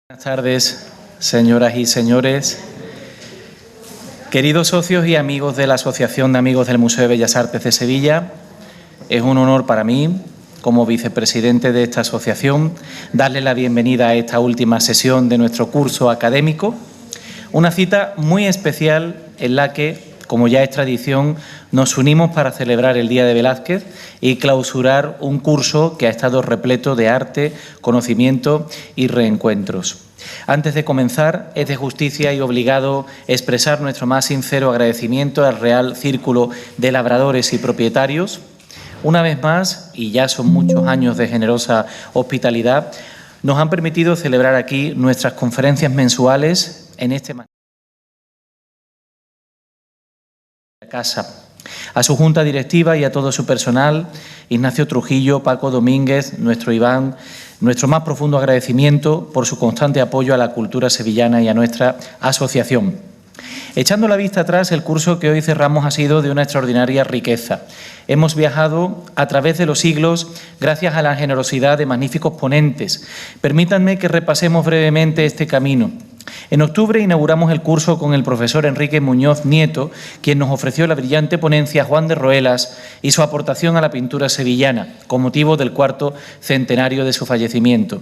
Buenas tardes, señoras y señores. Queridos socios y amigos de la Asociación de Amigos del Museo de Bellas Artes de Sevilla, es un honor para mí, como vicepresidente de esta asociación, darle la bienvenida a esta última sesión de nuestro curso académico, una cita muy especial en la que, como ya es tradición, nos unimos para celebrar el Día de Velázquez y clausurar un curso que ha estado repleto de arte, conocimiento y reencuentros. Antes de comenzar, es de justicia y obligado expresar nuestro más sincero agradecimiento al Real Círculo de Labradores y Propietarios. Una vez más, y ya son muchos años de generosa hospitalidad, nos han permitido celebrar aquí nuestras conferencias mensuales en este casa. A su junta directiva y a todo su personal, Ignacio Trujillo, Paco Domínguez, nuestro Iván, nuestro más profundo agradecimiento por su constante apoyo a la cultura sevillana y a nuestra asociación. Echando la vista atrás, el curso que hoy cerramos ha sido de una extraordinaria riqueza. Hemos viajado a través de los siglos gracias a la generosidad de magníficos ponentes. Permítanme que repasemos brevemente este camino. En octubre inauguramos el curso con el profesor Enrique Muñoz Nieto, quien nos ofreció la brillante ponencia Juan de Roelas y su aportación a la pintura sevillana, con motivo del 4º centenario de su fallecimiento.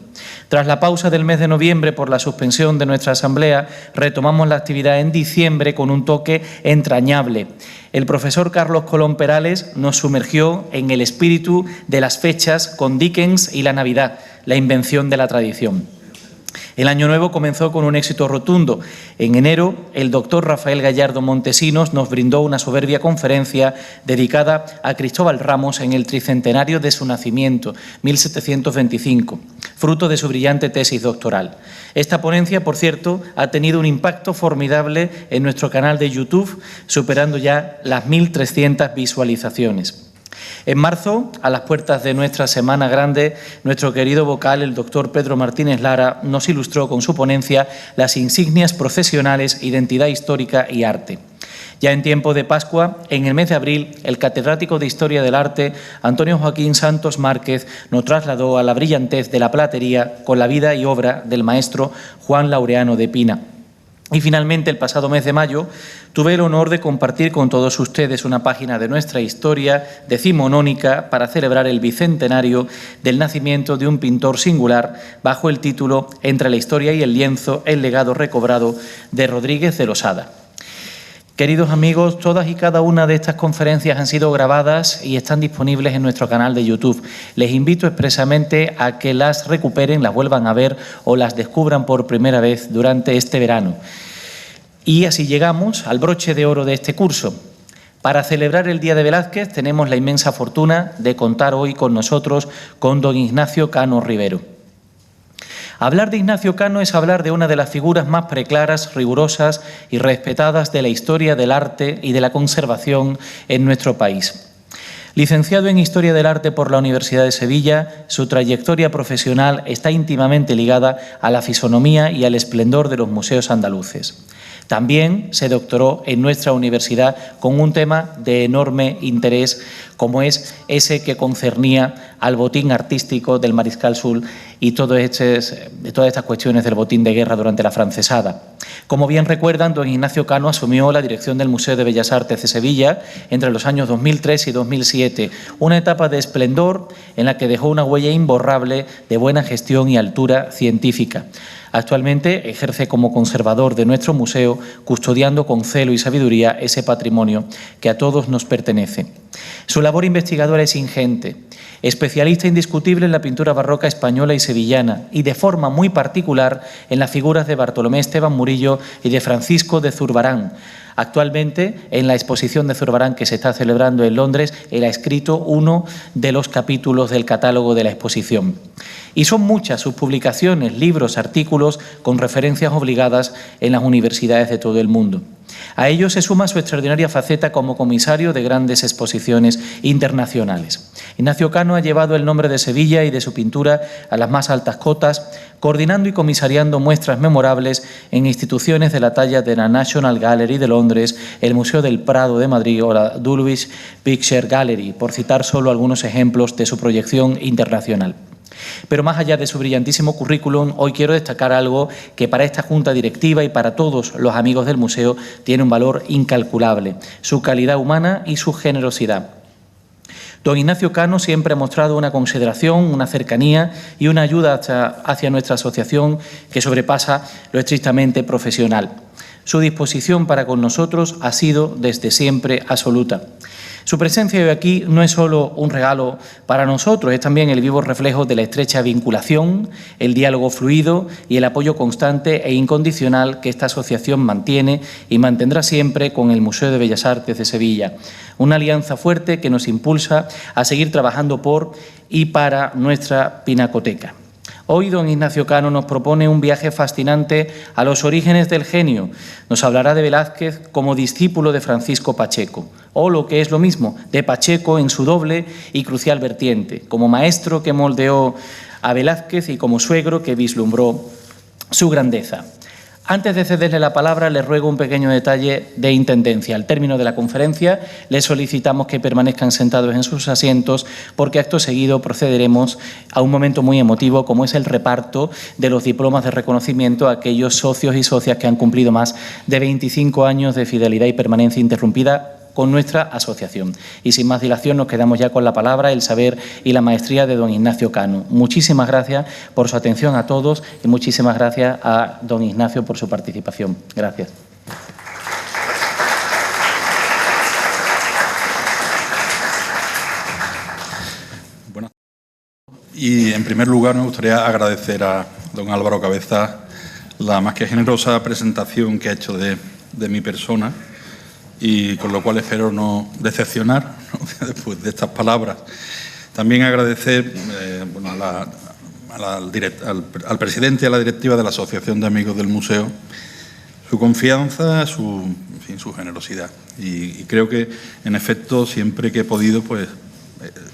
Tras la pausa del mes de noviembre por la suspensión de nuestra asamblea, retomamos la actividad en diciembre con un toque entrañable. El profesor Carlos Colón Perales nos sumergió en el espíritu de las fechas con Dickens y la Navidad, la invención de la tradición. El año nuevo comenzó con un éxito rotundo. En enero, el doctor Rafael Gallardo Montesinos nos brindó una soberbia conferencia dedicada a Cristóbal Ramos en el tricentenario de su nacimiento, 1725, fruto de su brillante tesis doctoral. Esta ponencia, por cierto, ha tenido un impacto formidable en nuestro canal de YouTube, superando ya las 1.300 visualizaciones. En marzo, a las puertas de nuestra Semana Grande, nuestro querido vocal, el doctor Pedro Martínez Lara, nos ilustró con su ponencia Las insignias procesionales, identidad histórica y arte. Ya en tiempo de Pascua, en el mes de abril, el catedrático de Historia del Arte, Antonio Joaquín Santos Márquez, nos trasladó a la brillantez de la platería con la vida y obra del maestro Juan Laureano de Pina. Y finalmente, el pasado mes de mayo, tuve el honor de compartir con todos ustedes una página de nuestra historia decimonónica para celebrar el bicentenario del nacimiento de un pintor singular bajo el título Entre la historia y el lienzo, el legado recobrado de Rodríguez de Losada. Queridos amigos, todas y cada una de estas conferencias han sido grabadas y están disponibles en nuestro canal de YouTube. Les invito expresamente a que las recuperen, las vuelvan a ver o las descubran por primera vez durante este verano. Y así llegamos al broche de oro de este curso. Para celebrar el Día de Velázquez tenemos la inmensa fortuna de contar hoy con nosotros con don Ignacio Cano Rivero. Hablar de Ignacio Cano es hablar de una de las figuras más preclaras, rigurosas y respetadas de la historia del arte y de la conservación en nuestro país. Licenciado en Historia del Arte por la Universidad de Sevilla, su trayectoria profesional está íntimamente ligada a la fisonomía y al esplendor de los museos andaluces. También se doctoró en nuestra universidad con un tema de enorme interés, como es ese que concernía al botín artístico del Mariscal Soult y todas estas cuestiones del botín de guerra durante la Francesada. Como bien recuerdan, don Ignacio Cano asumió la dirección del Museo de Bellas Artes de Sevilla entre los años 2003 y 2007, una etapa de esplendor en la que dejó una huella imborrable de buena gestión y altura científica. Actualmente ejerce como conservador de nuestro museo, custodiando con celo y sabiduría ese patrimonio que a todos nos pertenece. Su labor investigadora es ingente, especialista indiscutible en la pintura barroca española y sevillana y de forma muy particular en las figuras de Bartolomé Esteban Murillo y de Francisco de Zurbarán. Actualmente, en la exposición de Zurbarán que se está celebrando en Londres, él ha escrito uno de los capítulos del catálogo de la exposición. Y son muchas sus publicaciones, libros, artículos con referencias obligadas en las universidades de todo el mundo. A ello se suma su extraordinaria faceta como comisario de grandes exposiciones internacionales. Ignacio Cano ha llevado el nombre de Sevilla y de su pintura a las más altas cotas, coordinando y comisariando muestras memorables en instituciones de la talla de la National Gallery de Londres, el Museo del Prado de Madrid o la Dulwich Picture Gallery, por citar solo algunos ejemplos de su proyección internacional. Pero más allá de su brillantísimo currículum, hoy quiero destacar algo que para esta Junta Directiva y para todos los amigos del museo tiene un valor incalculable: su calidad humana y su generosidad. Don Ignacio Cano siempre ha mostrado una consideración, una cercanía y una ayuda hacia nuestra asociación que sobrepasa lo estrictamente profesional. Su disposición para con nosotros ha sido desde siempre absoluta. Su presencia hoy aquí no es solo un regalo para nosotros, es también el vivo reflejo de la estrecha vinculación, el diálogo fluido y el apoyo constante e incondicional que esta asociación mantiene y mantendrá siempre con el Museo de Bellas Artes de Sevilla. Una alianza fuerte que nos impulsa a seguir trabajando por y para nuestra pinacoteca. Hoy don Ignacio Cano nos propone un viaje fascinante a los orígenes del genio. Nos hablará de Velázquez como discípulo de Francisco Pacheco, o lo que es lo mismo, de Pacheco en su doble y crucial vertiente, como maestro que moldeó a Velázquez y como suegro que vislumbró su grandeza. Antes de cederle la palabra, les ruego un pequeño detalle de intendencia. Al término de la conferencia, les solicitamos que permanezcan sentados en sus asientos porque acto seguido procederemos a un momento muy emotivo como es el reparto de los diplomas de reconocimiento a aquellos socios y socias que han cumplido más de 25 años de fidelidad y permanencia interrumpida con nuestra asociación. Y sin más dilación nos quedamos ya con la palabra, el saber y la maestría de don Ignacio Cano. Muchísimas gracias por su atención a todos y muchísimas gracias a don Ignacio por su participación. Gracias. Bueno, y en primer lugar me gustaría agradecer a don Álvaro Cabeza la más que generosa presentación que ha hecho de mi persona, y con lo cual espero no decepcionar, ¿no?, después de estas palabras. También agradecer bueno, al presidente y a la directiva de la Asociación de Amigos del Museo su confianza, su generosidad. Y creo que, en efecto, siempre que he podido, pues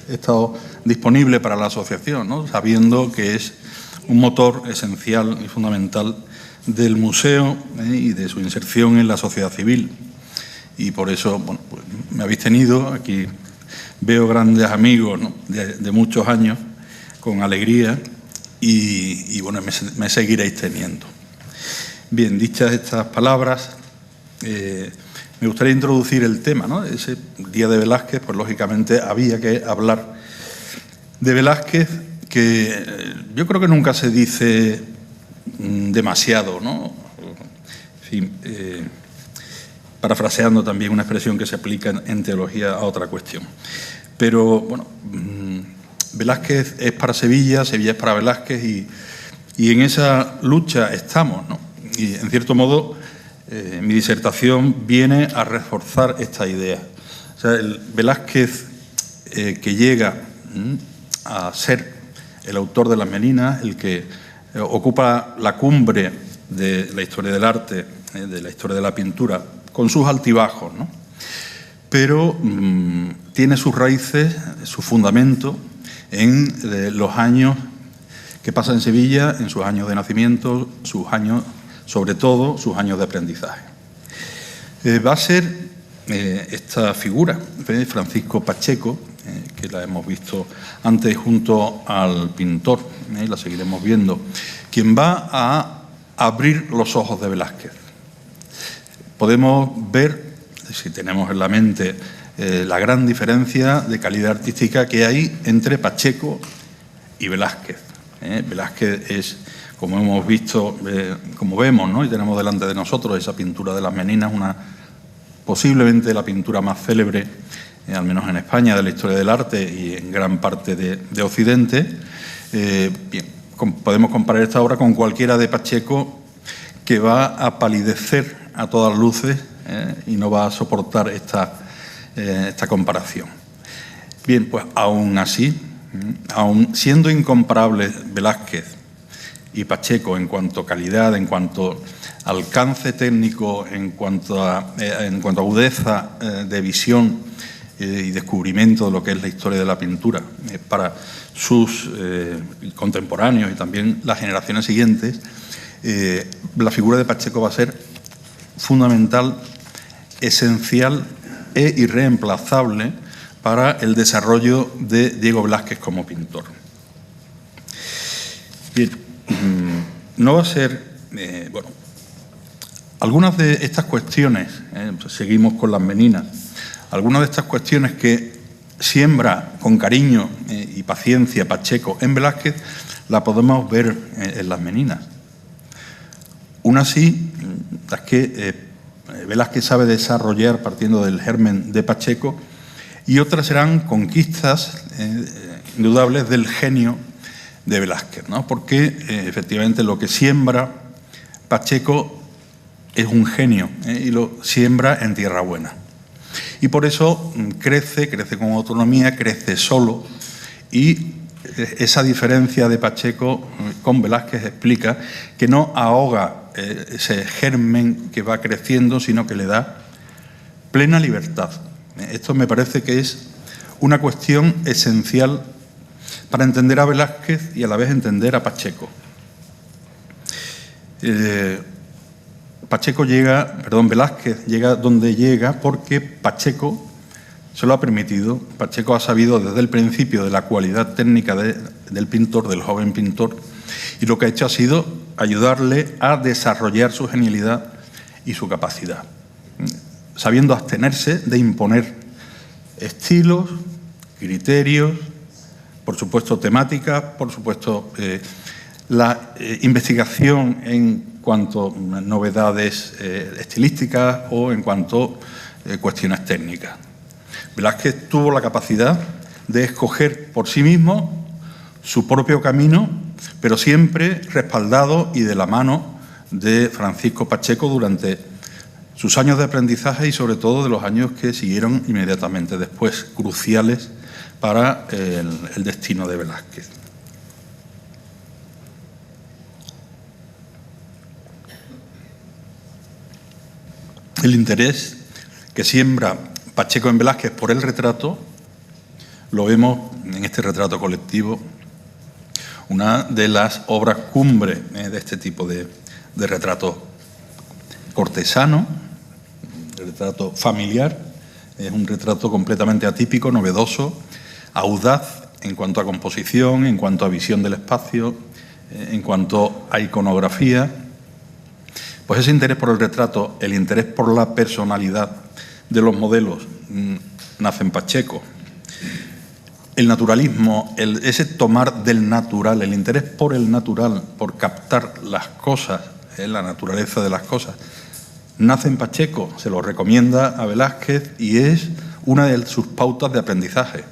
he estado disponible para la asociación, ¿no?, sabiendo que es un motor esencial y fundamental del museo y de su inserción en la sociedad civil. Y por eso, bueno, pues me habéis tenido aquí, veo grandes amigos, ¿no?, de muchos años, con alegría, y bueno, me seguiréis teniendo. Bien, dichas estas palabras, me gustaría introducir el tema, ¿no? Ese día de Velázquez, pues lógicamente había que hablar de Velázquez, que yo creo que nunca se dice demasiado, ¿no? En fin, parafraseando también una expresión que se aplica en teología a otra cuestión. Pero, bueno, Velázquez es para Sevilla, Sevilla es para Velázquez, y en esa lucha estamos, ¿no? Y, en cierto modo, mi disertación viene a reforzar esta idea. O sea, el Velázquez que llega a ser el autor de Las Meninas, el que ocupa la cumbre de la historia del arte, de la historia de la pintura, con sus altibajos, ¿no? Pero tiene sus raíces, su fundamento en los años que pasa en Sevilla, en sus años de nacimiento, sus años, sobre todo, sus años de aprendizaje. Va a ser esta figura, Francisco Pacheco, que la hemos visto antes junto al pintor, y la seguiremos viendo, quien va a abrir los ojos de Velázquez. Podemos ver, si tenemos en la mente, la gran diferencia de calidad artística que hay entre Pacheco y Velázquez. Velázquez es, como hemos visto, como vemos, ¿no?, y tenemos delante de nosotros esa pintura de Las Meninas, posiblemente la pintura más célebre, al menos en España, de la historia del arte y en gran parte de Occidente. Bien, podemos comparar esta obra con cualquiera de Pacheco, que va a palidecer a todas luces y no va a soportar esta comparación. Bien, pues aún así, aún siendo incomparables Velázquez y Pacheco en cuanto a calidad, en cuanto a alcance técnico, en cuanto a agudeza de visión y descubrimiento de lo que es la historia de la pintura para sus contemporáneos y también las generaciones siguientes, la figura de Pacheco va a ser fundamental, esencial e irreemplazable para el desarrollo de Diego Velázquez como pintor. no va a ser, bueno, algunas de estas cuestiones, seguimos con las meninas, algunas de estas cuestiones que siembra con cariño y paciencia Pacheco en Velázquez, la podemos ver en las meninas. Una sí, es que Velázquez sabe desarrollar partiendo del germen de Pacheco, y otras serán conquistas indudables del genio de Velázquez, ¿no? Porque efectivamente lo que siembra Pacheco es un genio y lo siembra en tierra buena. Y por eso crece con autonomía, crece solo, y esa diferencia de Pacheco con Velázquez explica que no ahoga ese germen que va creciendo, sino que le da plena libertad. Esto me parece que es una cuestión esencial para entender a Velázquez y a la vez entender a Pacheco. Velázquez llega donde llega porque Pacheco se lo ha permitido. Pacheco ha sabido desde el principio de la cualidad técnica del pintor, del joven pintor, y lo que ha hecho ha sido ayudarle a desarrollar su genialidad y su capacidad, sabiendo abstenerse de imponer estilos, criterios, por supuesto temáticas, por supuesto la investigación en cuanto a novedades estilísticas o en cuanto a cuestiones técnicas. Velázquez tuvo la capacidad de escoger por sí mismo su propio camino, pero siempre respaldado y de la mano de Francisco Pacheco durante sus años de aprendizaje y sobre todo de los años que siguieron inmediatamente después, cruciales para el destino de Velázquez. El interés que siembra Pacheco en Velázquez por el retrato lo vemos en este retrato colectivo, una de las obras cumbre de este tipo de retrato cortesano, de retrato familiar. Es un retrato completamente atípico, novedoso, audaz en cuanto a composición, en cuanto a visión del espacio, en cuanto a iconografía. Pues ese interés por el retrato, el interés por la personalidad de los modelos, nace en Pacheco. El naturalismo, ese tomar del natural, el interés por el natural, por captar las cosas, la naturaleza de las cosas, nace en Pacheco, se lo recomienda a Velázquez y es una de sus pautas de aprendizaje.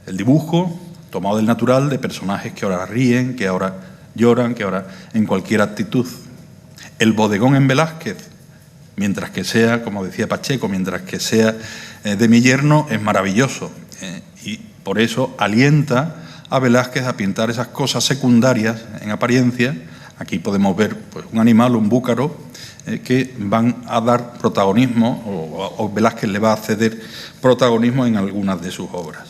El dibujo tomado del natural de personajes que ahora ríen, que ahora lloran, que ahora en cualquier actitud. El bodegón en Velázquez, mientras que sea, como decía Pacheco, mientras que sea de mi yerno, es maravilloso. Y por eso alienta a Velázquez a pintar esas cosas secundarias en apariencia. Aquí podemos ver pues, un animal, un búcaro, que van a dar protagonismo, o Velázquez le va a ceder protagonismo en algunas de sus obras.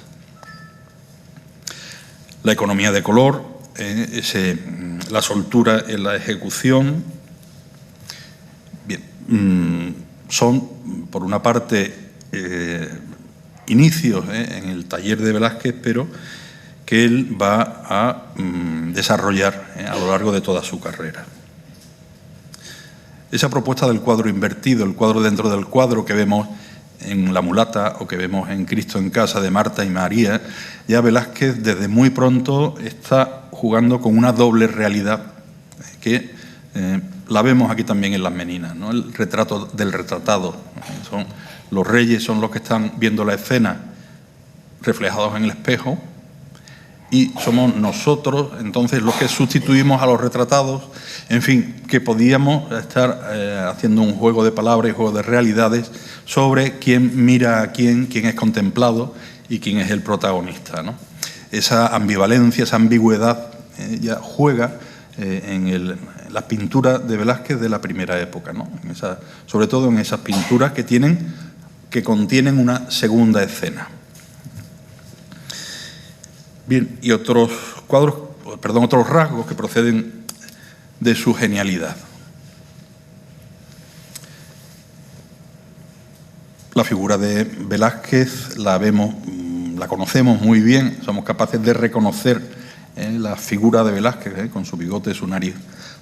La economía de color, la soltura en la ejecución, bien, son, por una parte, inicios en el taller de Velázquez, pero que él va a desarrollar a lo largo de toda su carrera. Esa propuesta del cuadro invertido, el cuadro dentro del cuadro que vemos en La mulata o que vemos en Cristo en casa de Marta y María, ya Velázquez desde muy pronto está jugando con una doble realidad que la vemos aquí también en las meninas, ¿no? El retrato del retratado. Los reyes son los que están viendo la escena reflejados en el espejo y somos nosotros entonces los que sustituimos a los retratados. En fin, que podíamos estar haciendo un juego de palabras y juego de realidades sobre quién mira a quién es contemplado y quién es el protagonista, ¿no? Esa ambivalencia, esa ambigüedad ya juega en las pinturas de Velázquez de la primera época, ¿no? Sobre todo en esas pinturas que contienen una segunda escena. Bien, y otros rasgos que proceden de su genialidad. La figura de Velázquez la conocemos muy bien, somos capaces de reconocer la figura de Velázquez, con su bigote, su nariz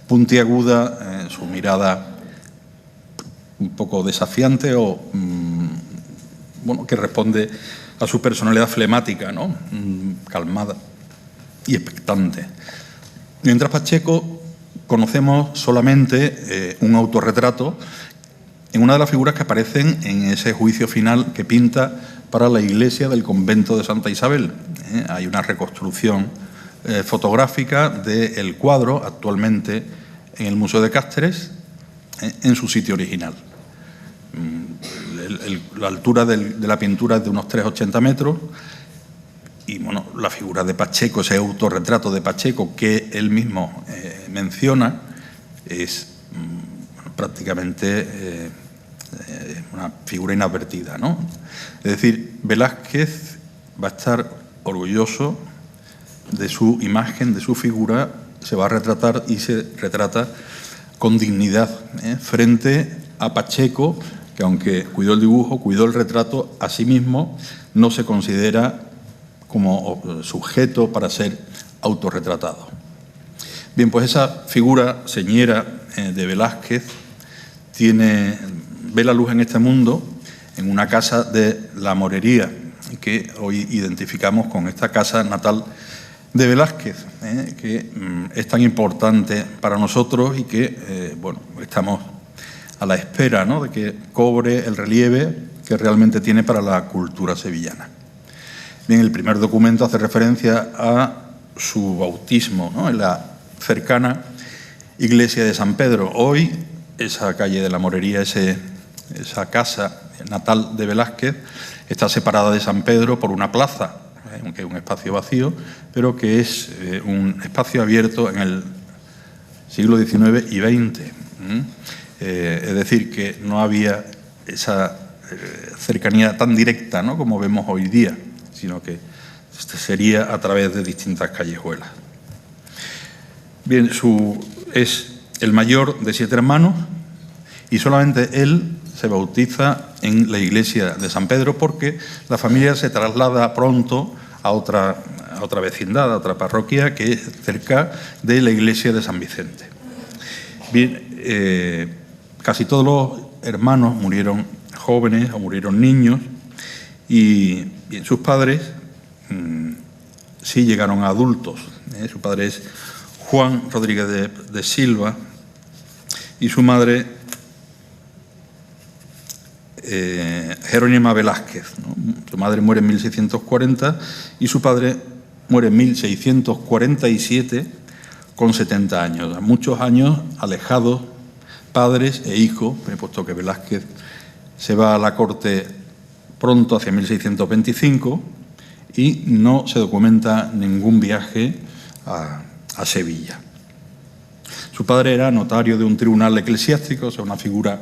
puntiaguda, su mirada un poco desafiante o bueno, que responde a su personalidad flemática, ¿no? Calmada y expectante. Mientras Pacheco conocemos solamente un autorretrato en una de las figuras que aparecen en ese juicio final que pinta para la iglesia del convento de Santa Isabel. Hay una reconstrucción fotográfica del cuadro actualmente en el Museo de Cáceres, en su sitio original. La altura de la pintura es de unos 3,80 metros y bueno, la figura de Pacheco, ese autorretrato de Pacheco que él mismo menciona, es prácticamente una figura inadvertida, ¿no? Es decir, Velázquez va a estar orgulloso de su imagen, de su figura, se va a retratar y se retrata con dignidad frente a Pacheco, que aunque cuidó el dibujo, cuidó el retrato, a sí mismo no se considera como sujeto para ser autorretratado. Bien, pues esa figura señera de Velázquez ve la luz en este mundo en una casa de la Morería, que hoy identificamos con esta casa natal de Velázquez, que es tan importante para nosotros y que bueno, estamos a la espera, ¿no?, de que cobre el relieve que realmente tiene para la cultura sevillana. Bien, el primer documento hace referencia a su bautismo, ¿no?, en la cercana iglesia de San Pedro. Hoy, esa calle de la Morería, esa casa natal de Velázquez, está separada de San Pedro por una plaza, aunque es un espacio vacío, pero que es un espacio abierto en el siglo XIX y XX. Es decir, que no había esa cercanía tan directa, ¿no?, como vemos hoy día, sino que sería a través de distintas callejuelas. Bien, es el mayor de 7 hermanos y solamente él se bautiza en la iglesia de San Pedro porque la familia se traslada pronto a otra vecindad, a otra parroquia que es cerca de la iglesia de San Vicente. Bien, casi todos los hermanos murieron jóvenes o murieron niños y bien, sus padres sí llegaron a adultos. Su padre es Juan Rodríguez de Silva y su madre Jerónima Velázquez, ¿no? Su madre muere en 1640 y su padre muere en 1647 con 70 años. Muchos años alejados, padres e hijos, puesto que Velázquez se va a la corte pronto, hacia 1625, y no se documenta ningún viaje a Sevilla. Su padre era notario de un tribunal eclesiástico, o sea, una figura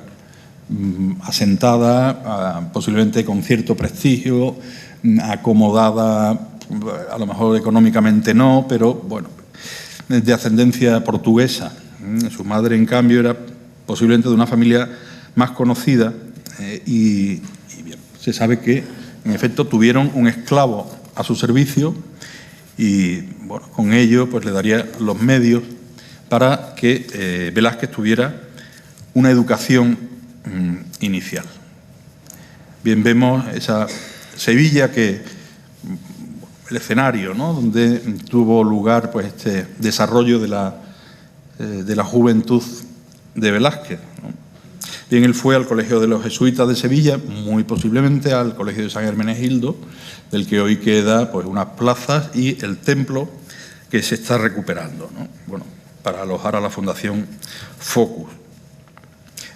asentada, posiblemente con cierto prestigio, acomodada, a lo mejor económicamente no, pero bueno, de ascendencia portuguesa. Su madre, en cambio, era posiblemente de una familia más conocida y bien, se sabe que, en efecto, tuvieron un esclavo a su servicio y, bueno, con ello pues le daría los medios para que Velázquez tuviera una educación inicial. Bien, vemos esa Sevilla el escenario, ¿no?, donde tuvo lugar pues este desarrollo de la juventud de Velázquez, ¿no? Bien, él fue al Colegio de los Jesuitas de Sevilla, muy posiblemente al Colegio de San Hermenegildo, del que hoy queda pues unas plazas y el templo que se está recuperando, ¿no?, bueno, para alojar a la Fundación Focus.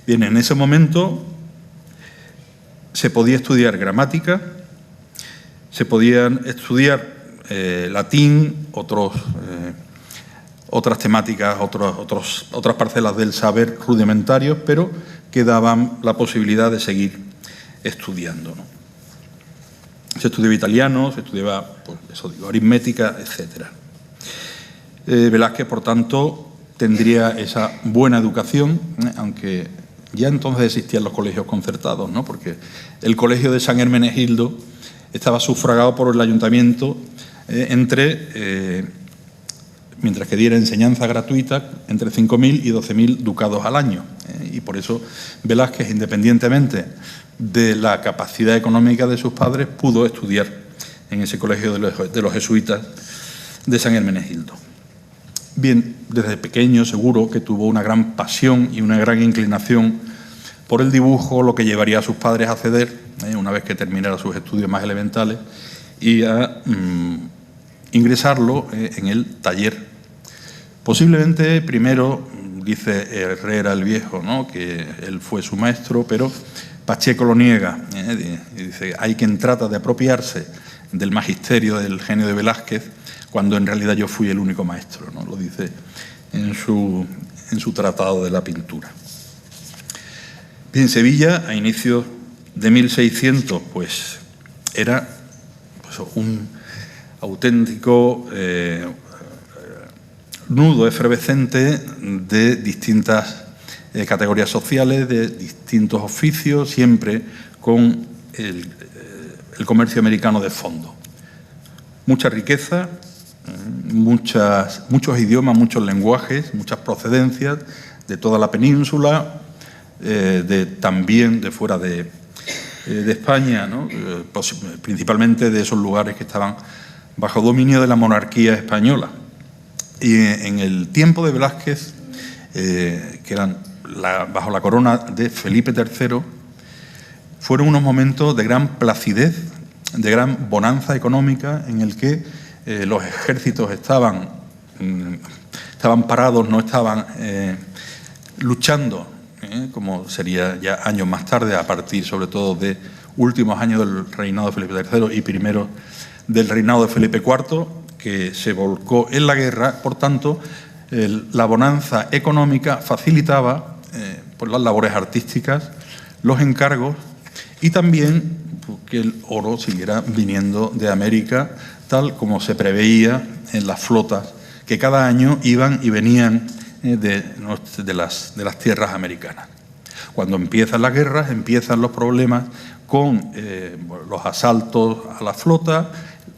Bien, en ese momento se podía estudiar gramática, se podían estudiar latín, otras temáticas, otras parcelas del saber rudimentarios, pero que daban la posibilidad de seguir estudiando, ¿no? Se estudiaba italiano, se estudiaba pues, aritmética, etc. Velázquez, por tanto, tendría esa buena educación, aunque ya entonces existían los colegios concertados, ¿no?, porque el colegio de San Hermenegildo estaba sufragado por el ayuntamiento entre mientras que diera enseñanza gratuita entre 5.000 y 12.000 ducados al año. Y por eso Velázquez, independientemente de la capacidad económica de sus padres, pudo estudiar en ese colegio de los jesuitas de San Hermenegildo. Bien, desde pequeño seguro que tuvo una gran pasión y una gran inclinación por el dibujo, lo que llevaría a sus padres a ceder, una vez que terminara sus estudios más elementales, y a ingresarlo en el taller. Posiblemente primero, dice Herrera el Viejo, ¿no?, que él fue su maestro, pero Pacheco lo niega. Y dice, hay quien trata de apropiarse del magisterio del genio de Velázquez, cuando en realidad yo fui el único maestro, ¿no? Lo dice en su tratado de la pintura. Bien, Sevilla, a inicios de 1600, pues era un auténtico nudo efervescente de distintas categorías sociales, de distintos oficios, siempre con el comercio americano de fondo. Mucha riqueza, muchos idiomas, muchos lenguajes, muchas procedencias de toda la península, también de fuera de España, ¿no? Principalmente de esos lugares que estaban bajo dominio de la monarquía española. Y en el tiempo de Velázquez, que eran bajo la corona de Felipe III, fueron unos momentos de gran placidez, de gran bonanza económica, en el que los ejércitos estaban parados, no estaban luchando, como sería ya años más tarde, a partir sobre todo de últimos años del reinado de Felipe III y primeros del reinado de Felipe IV, que se volcó en la guerra. Por tanto, la bonanza económica facilitaba pues las labores artísticas, los encargos y también que el oro siguiera viniendo de América, tal como se preveía en las flotas que cada año iban y venían de las tierras americanas. Cuando empiezan las guerras, empiezan los problemas con los asaltos a la flota,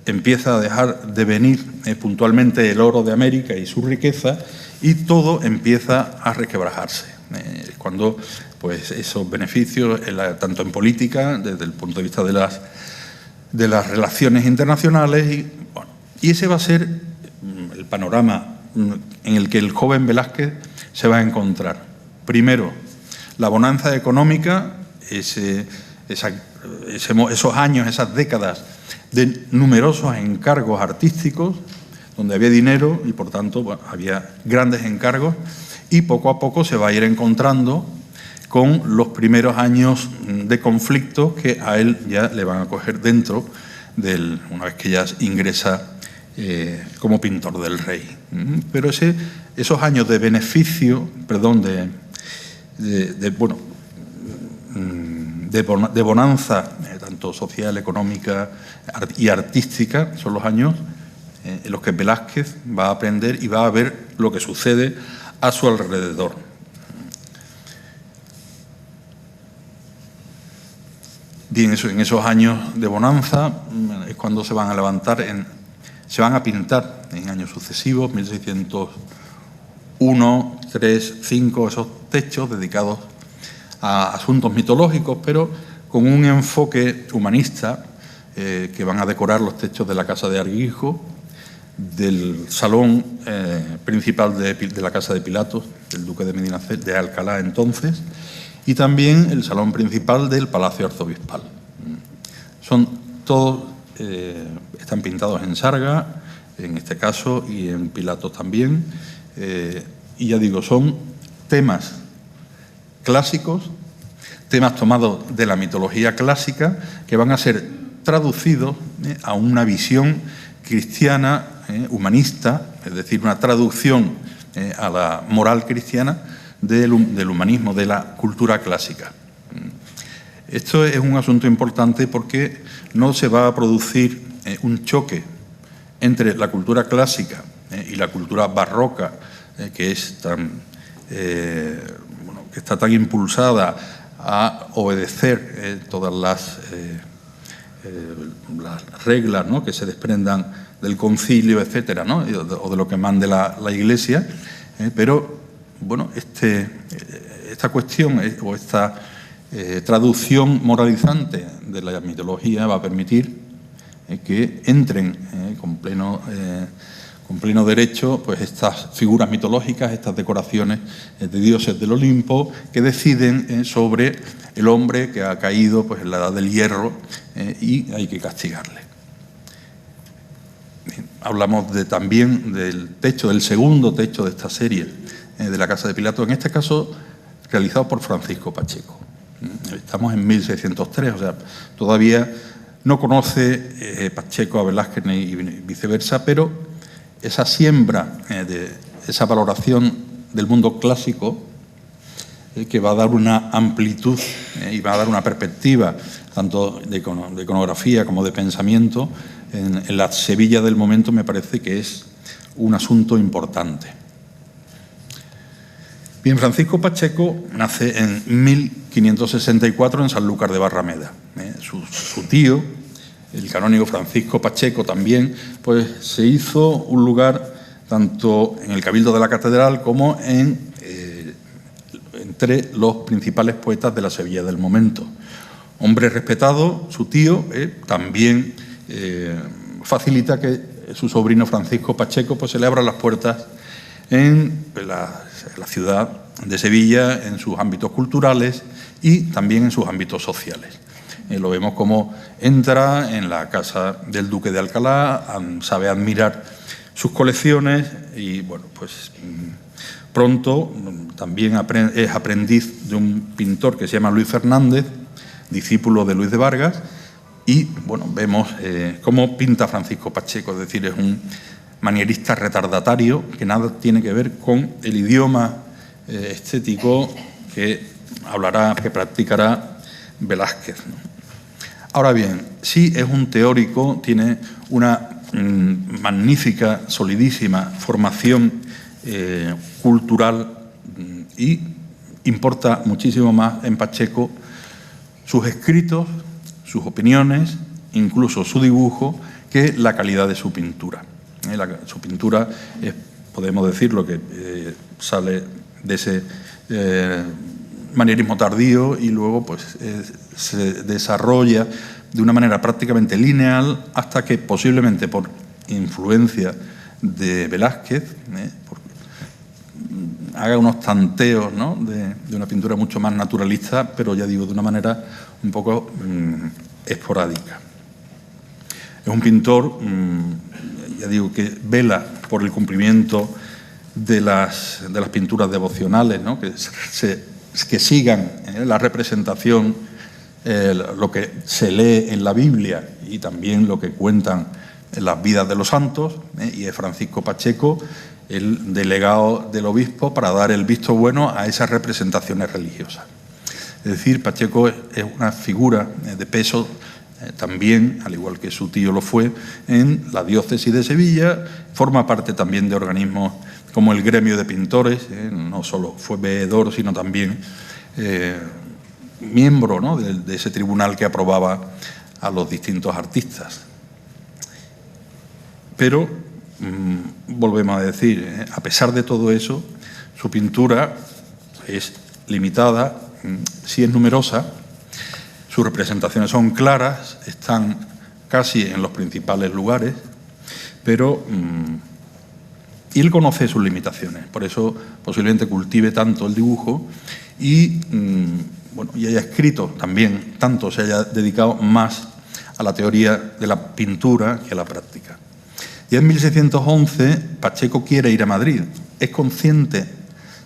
empieza a dejar de venir puntualmente el oro de América y su riqueza, y todo empieza a resquebrajarse. Cuando pues esos beneficios, tanto en política, desde el punto de vista de las relaciones internacionales, y ese va a ser el panorama en el que el joven Velázquez se va a encontrar. Primero, la bonanza económica, esos años, esas décadas de numerosos encargos artísticos, donde había dinero y, por tanto, había grandes encargos, y poco a poco se va a ir encontrando con los primeros años de conflicto que a él ya le van a coger dentro una vez que ya ingresa como pintor del rey. Pero esos años de beneficio, de bonanza, tanto social, económica y artística, son los años en los que Velázquez va a aprender y va a ver lo que sucede a su alrededor. Bien, en esos años de bonanza es cuando se van a levantar, se van a pintar en años sucesivos, 1601, 3, 5, esos techos dedicados a asuntos mitológicos, pero con un enfoque humanista, que van a decorar los techos de la Casa de Arguijo, del salón principal de la Casa de Pilatos, del duque de Medinaceli, de Alcalá entonces, y también el salón principal del Palacio Arzobispal. Están pintados en Sarga, en este caso, y en Pilatos también, y ya digo, son temas clásicos, temas tomados de la mitología clásica, que van a ser traducidos a una visión cristiana, humanista, es decir, una traducción a la moral cristiana del humanismo, de la cultura clásica. Esto es un asunto importante porque no se va a producir un choque entre la cultura clásica y la cultura barroca, que está tan impulsada a obedecer todas las reglas, ¿no?, que se desprendan del concilio, etcétera, ¿no? O de lo que mande la Iglesia, pero bueno, esta cuestión o esta traducción moralizante de la mitología va a permitir que entren con pleno derecho pues estas figuras mitológicas, estas decoraciones de dioses del Olimpo que deciden sobre el hombre que ha caído pues en la edad del hierro y hay que castigarle. Bien, hablamos también del segundo techo de esta serie de la Casa de Pilato, en este caso realizado por Francisco Pacheco. Estamos en 1603, o sea, todavía no conoce Pacheco a Velázquez ni viceversa, pero esa siembra de esa valoración del mundo clásico que va a dar una amplitud y va a dar una perspectiva tanto de iconografía como de pensamiento en la Sevilla del momento, me parece que es un asunto importante. Bien, Francisco Pacheco nace en 1564 en Sanlúcar de Barrameda. Su tío, el canónigo Francisco Pacheco también, pues se hizo un lugar tanto en el Cabildo de la Catedral como entre los principales poetas de la Sevilla del momento. Hombre respetado, su tío también facilita que su sobrino Francisco Pacheco pues se le abra las puertas en la ciudad de Sevilla, en sus ámbitos culturales y también en sus ámbitos sociales. Lo vemos como entra en la casa del duque de Alcalá, sabe admirar sus colecciones y, bueno, pues pronto también es aprendiz de un pintor que se llama Luis Fernández, discípulo de Luis de Vargas, y, bueno, vemos cómo pinta Francisco Pacheco, es decir, es un manierista retardatario que nada tiene que ver con el idioma estético que practicará Velázquez, ¿no? Ahora bien, sí es un teórico, tiene una magnífica, solidísima formación cultural y importa muchísimo más en Pacheco sus escritos, sus opiniones, incluso su dibujo, que la calidad de su pintura. Su pintura es, podemos decir, lo que sale de ese manierismo tardío y luego pues se desarrolla de una manera prácticamente lineal hasta que posiblemente por influencia de Velázquez haga unos tanteos, ¿no?, de una pintura mucho más naturalista, pero ya digo, de una manera un poco esporádica. Es un pintor, ya digo, que vela por el cumplimiento de las pinturas devocionales, ¿no?, que sigan la representación, lo que se lee en la Biblia y también lo que cuentan en las vidas de los santos, y es Francisco Pacheco el delegado del obispo para dar el visto bueno a esas representaciones religiosas. Es decir, Pacheco es una figura de peso también, al igual que su tío lo fue, en la diócesis de Sevilla, forma parte también de organismos como el gremio de pintores, no solo fue veedor, sino también miembro, ¿no?, de ese tribunal que aprobaba a los distintos artistas. Pero, volvemos a decir, a pesar de todo eso, su pintura es limitada, sí es numerosa, sus representaciones son claras, están casi en los principales lugares, pero y él conoce sus limitaciones, por eso posiblemente cultive tanto el dibujo y, bueno, y haya escrito también, tanto se haya dedicado más a la teoría de la pintura que a la práctica. Y en 1611 Pacheco quiere ir a Madrid, es consciente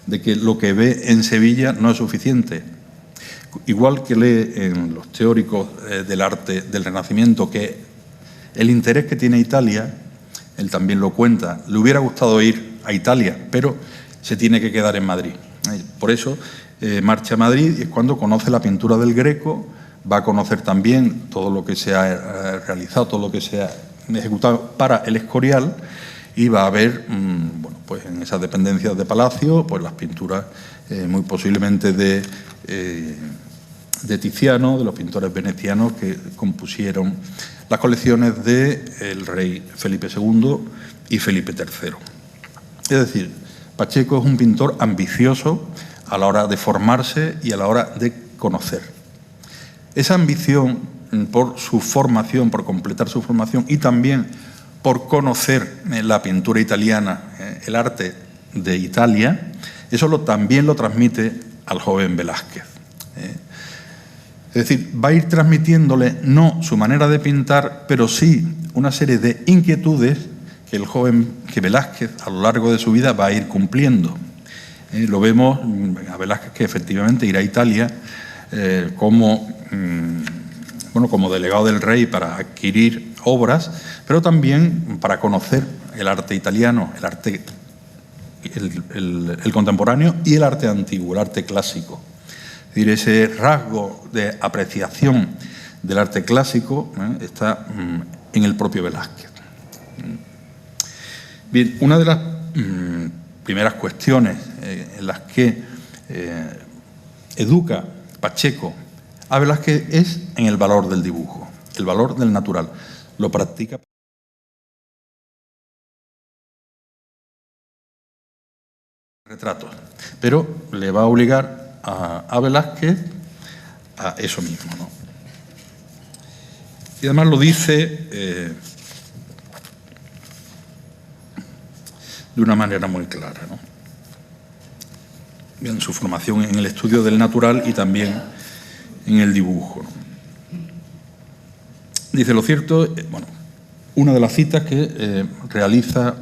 de que lo que ve en Sevilla no es suficiente. Igual que lee en los teóricos del arte del Renacimiento que el interés que tiene Italia, él también lo cuenta, le hubiera gustado ir a Italia, pero se tiene que quedar en Madrid. Por eso marcha a Madrid y es cuando conoce la pintura del Greco, va a conocer también todo lo que se ha realizado, todo lo que se ha ejecutado para el Escorial y va a ver, bueno, pues en esas dependencias de palacio, pues las pinturas muy posiblemente de de Tiziano, de los pintores venecianos que compusieron las colecciones del rey Felipe II y Felipe III. Es decir, Pacheco es un pintor ambicioso a la hora de formarse y a la hora de conocer. Esa ambición por su formación, por completar su formación y también por conocer la pintura italiana, el arte de Italia, eso también lo transmite al joven Velázquez. Es decir, va a ir transmitiéndole no su manera de pintar, pero sí una serie de inquietudes que Velázquez a lo largo de su vida va a ir cumpliendo. Lo vemos a Velázquez que efectivamente irá a Italia como delegado del rey para adquirir obras, pero también para conocer el arte italiano, el arte el contemporáneo y el arte antiguo, el arte clásico. Es decir, ese rasgo de apreciación del arte clásico está en el propio Velázquez. Bien, una de las primeras cuestiones en las que educa Pacheco a Velázquez es en el valor del dibujo, el valor del natural. Lo practica retratos, pero le va a obligar a Velázquez a eso mismo, ¿no? Y además lo dice de una manera muy clara, ¿no? En su formación en el estudio del natural y también en el dibujo, ¿no? Dice, lo cierto, una de las citas que realiza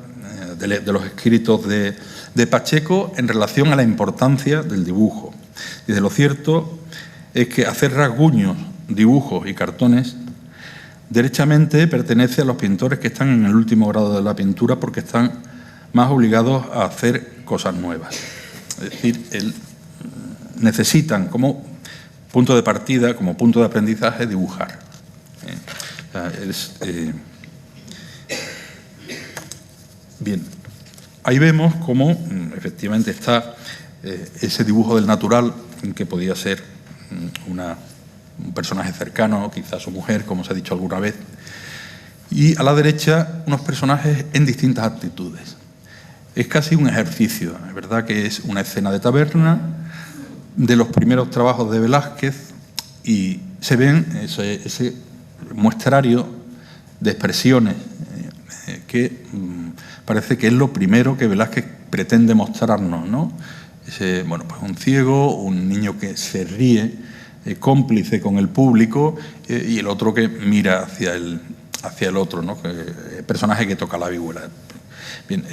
de los escritos de Pacheco en relación a la importancia del dibujo. Dice, lo cierto es que hacer rasguños, dibujos y cartones derechamente pertenece a los pintores que están en el último grado de la pintura porque están más obligados a hacer cosas nuevas. Es decir, necesitan como punto de partida, como punto de aprendizaje, dibujar. Bien, ahí vemos cómo efectivamente está ese dibujo del natural, que podía ser un personaje cercano, quizás su mujer, como se ha dicho alguna vez, y a la derecha unos personajes en distintas actitudes. Es casi un ejercicio, es verdad que es una escena de taberna de los primeros trabajos de Velázquez y se ven ese muestrario de expresiones que parece que es lo primero que Velázquez pretende mostrarnos, ¿no? Pues un ciego, un niño que se ríe, cómplice con el público, y el otro que mira hacia el otro, ¿no? El personaje que toca la vihuela. Bien,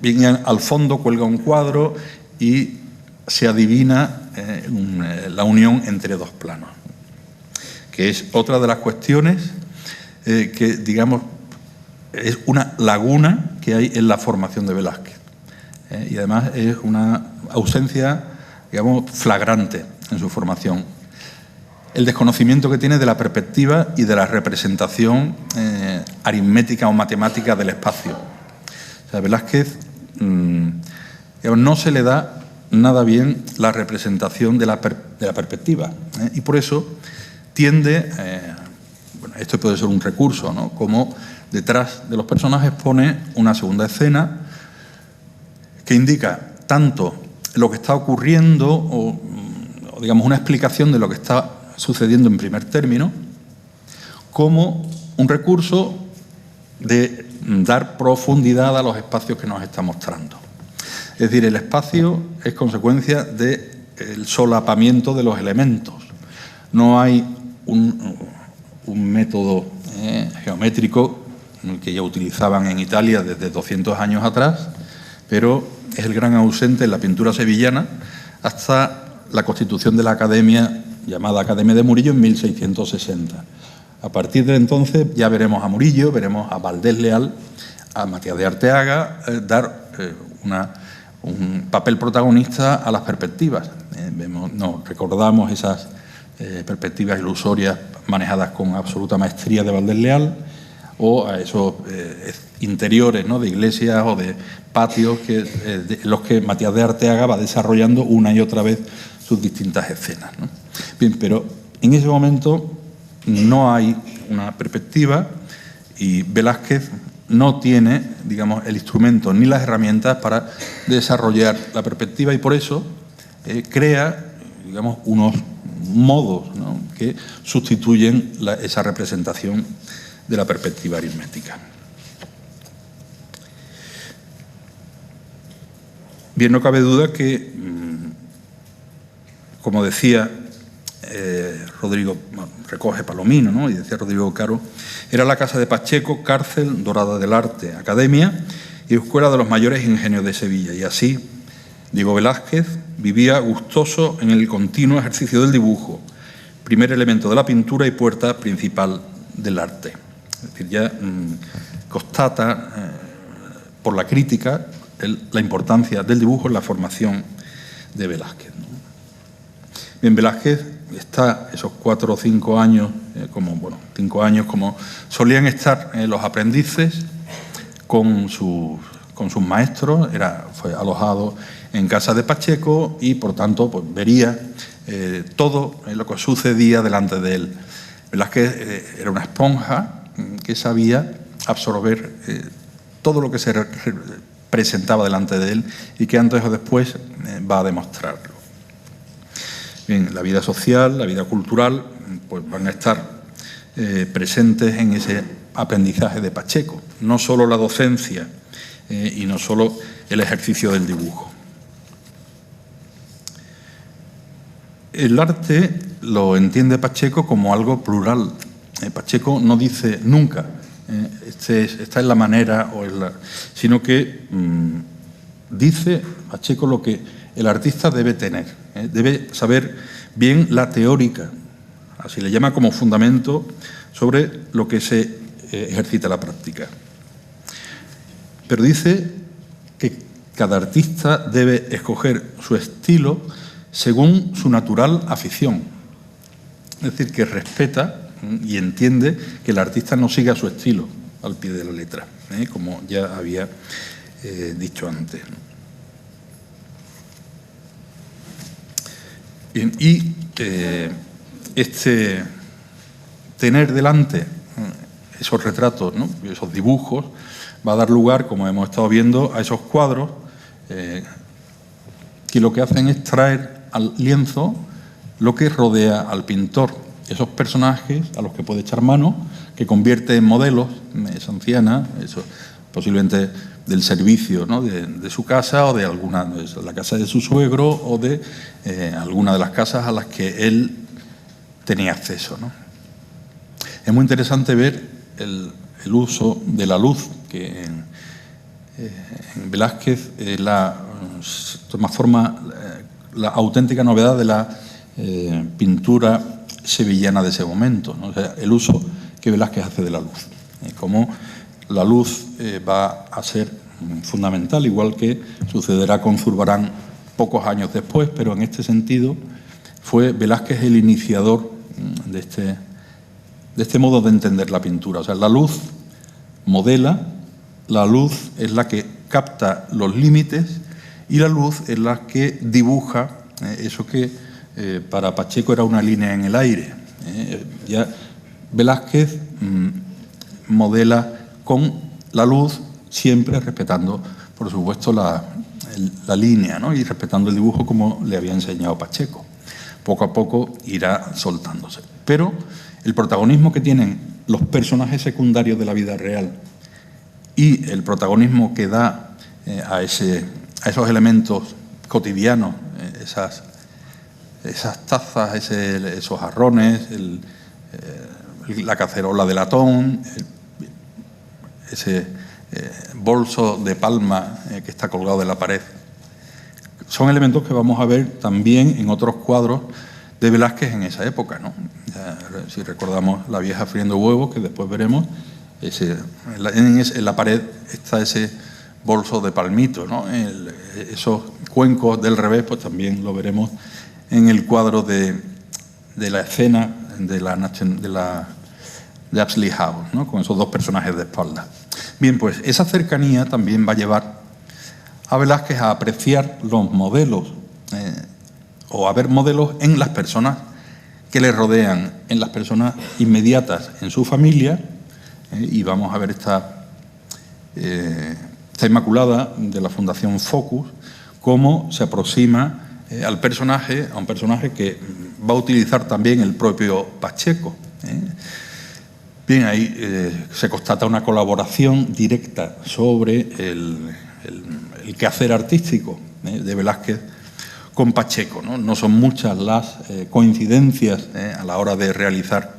bien al fondo cuelga un cuadro y se adivina la unión entre dos planos, que es otra de las cuestiones que, digamos, es una laguna que hay en la formación de Velázquez. Y además es una ausencia, digamos, flagrante en su formación. El desconocimiento que tiene de la perspectiva y de la representación aritmética o matemática del espacio. O sea, Velázquez no se le da nada bien la representación de la perspectiva, y por eso tiende, esto puede ser un recurso, ¿no? Como detrás de los personajes pone una segunda escena que indica tanto lo que está ocurriendo o digamos una explicación de lo que está sucediendo en primer término, como un recurso de dar profundidad a los espacios que nos está mostrando. Es decir, el espacio es consecuencia del solapamiento de los elementos. No hay un método geométrico que ya utilizaban en Italia desde 200 años atrás, pero es el gran ausente en la pintura sevillana hasta la constitución de la academia llamada Academia de Murillo en 1660. A partir de entonces ya veremos a Murillo, veremos a Valdés Leal, a Matías de Arteaga dar un papel protagonista a las perspectivas. Recordamos esas perspectivas ilusorias manejadas con absoluta maestría de Valdés Leal, o a esos interiores, ¿no?, de iglesias o de patios en los que Matías de Arteaga va desarrollando una y otra vez sus distintas escenas, ¿no? Bien, pero en ese momento no hay una perspectiva y Velázquez no tiene, digamos, el instrumento ni las herramientas para desarrollar la perspectiva y por eso crea, digamos, unos modos, ¿no?, que sustituyen esa representación de la perspectiva aritmética. Bien, no cabe duda que, como decía Rodrigo, recoge Palomino, ¿no?, y decía Rodrigo Caro, era la casa de Pacheco, cárcel dorada del arte, academia y escuela de los mayores ingenios de Sevilla. Y así, Diego Velázquez vivía gustoso en el continuo ejercicio del dibujo, primer elemento de la pintura y puerta principal del arte. Es decir, ya constata por la crítica la importancia del dibujo en la formación de Velázquez, ¿no? Bien, Velázquez está esos 4 o 5 años, 5 años, como solían estar los aprendices con sus maestros, fue alojado en casa de Pacheco y, por tanto, pues, vería todo lo que sucedía delante de él. Velázquez era una esponja que sabía absorber todo lo que se presentaba delante de él y que antes o después va a demostrarlo. Bien, la vida social, la vida cultural, pues van a estar presentes en ese aprendizaje de Pacheco, no solo la docencia y no solo el ejercicio del dibujo. El arte lo entiende Pacheco como algo plural. Pacheco no dice nunca esta es la manera, sino que dice Pacheco lo que el artista debe tener. Debe saber bien la teórica, así le llama, como fundamento sobre lo que se ejercita la práctica. Pero dice que cada artista debe escoger su estilo según su natural afición. Es decir, que respeta y entiende que el artista no siga su estilo al pie de la letra, como ya había dicho antes. Bien, y tener delante esos retratos, ¿no?, esos dibujos, va a dar lugar, como hemos estado viendo, a esos cuadros que lo que hacen es traer al lienzo lo que rodea al pintor, esos personajes a los que puede echar mano, que convierte en modelos, esa anciana, eso, posiblemente del servicio, ¿no?, de su casa o de la casa de su suegro o de alguna de las casas a las que él tenía acceso, ¿no? Es muy interesante ver el uso de la luz, que en Velázquez toma forma la auténtica novedad de la pintura sevillana de ese momento, ¿no? O sea, el uso que Velázquez hace de la luz, cómo la luz va a ser fundamental, igual que sucederá con Zurbarán pocos años después, pero en este sentido fue Velázquez el iniciador de este modo de entender la pintura. O sea, la luz modela, la luz es la que capta los límites y la luz es la que dibuja eso que para Pacheco era una línea en el aire. Ya Velázquez modela con la luz, siempre respetando, por supuesto, la línea, ¿no?, y respetando el dibujo como le había enseñado Pacheco. Poco a poco irá soltándose. Pero el protagonismo que tienen los personajes secundarios de la vida real y el protagonismo que da a esos elementos cotidianos, esas tazas, esos jarrones, la cacerola de latón, ese bolso de palma que está colgado de la pared, son elementos que vamos a ver también en otros cuadros de Velázquez en esa época, ¿no? Si recordamos La vieja friendo huevos, que después veremos, en la pared está ese bolso de palmito, ¿no? Esos cuencos del revés, pues también lo veremos en el cuadro de la escena de Apsley House, ¿no?, con esos dos personajes de espalda. Bien, pues esa cercanía también va a llevar a Velázquez a apreciar los modelos o a ver modelos en las personas que le rodean en las personas inmediatas en su familia, y vamos a ver esta Inmaculada de la Fundación Focus, cómo se aproxima a un personaje que va a utilizar también el propio Pacheco. Bien, ahí se constata una colaboración directa sobre el quehacer artístico de Velázquez con Pacheco, ¿no? No son muchas las coincidencias a la hora de realizar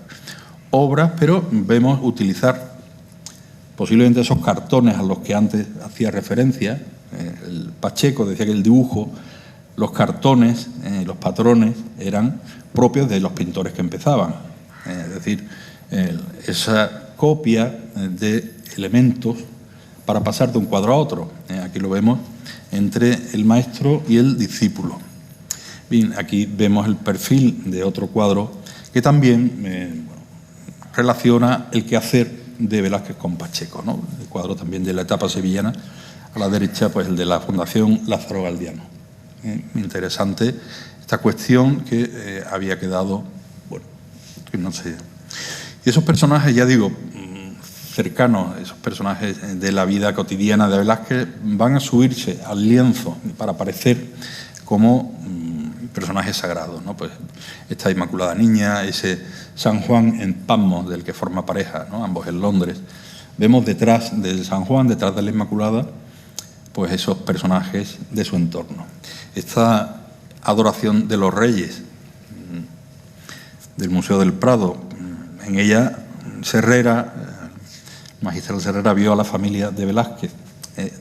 obras, pero vemos utilizar posiblemente esos cartones a los que antes hacía referencia. El Pacheco decía que el dibujo, los cartones, los patrones eran propios de los pintores que empezaban. Es decir, esa copia de elementos para pasar de un cuadro a otro. Aquí lo vemos entre el maestro y el discípulo. Bien, aquí vemos el perfil de otro cuadro que también relaciona el quehacer de Velázquez con Pacheco, ¿no? El cuadro también de la etapa sevillana. A la derecha, pues el de la Fundación Lázaro Galdiano. Interesante esta cuestión que había quedado, bueno, que no sé. Y esos personajes, ya digo, cercanos, esos personajes de la vida cotidiana de Velázquez, van a subirse al lienzo para aparecer como personajes sagrados, ¿no? Pues esta Inmaculada Niña, ese San Juan en Patmos, del que forma pareja, ¿no? Ambos en Londres. Vemos detrás de San Juan, detrás de la Inmaculada, pues esos personajes de su entorno. Esta adoración de los reyes del Museo del Prado, en ella Serrera, magistral Serrera, vio a la familia de Velázquez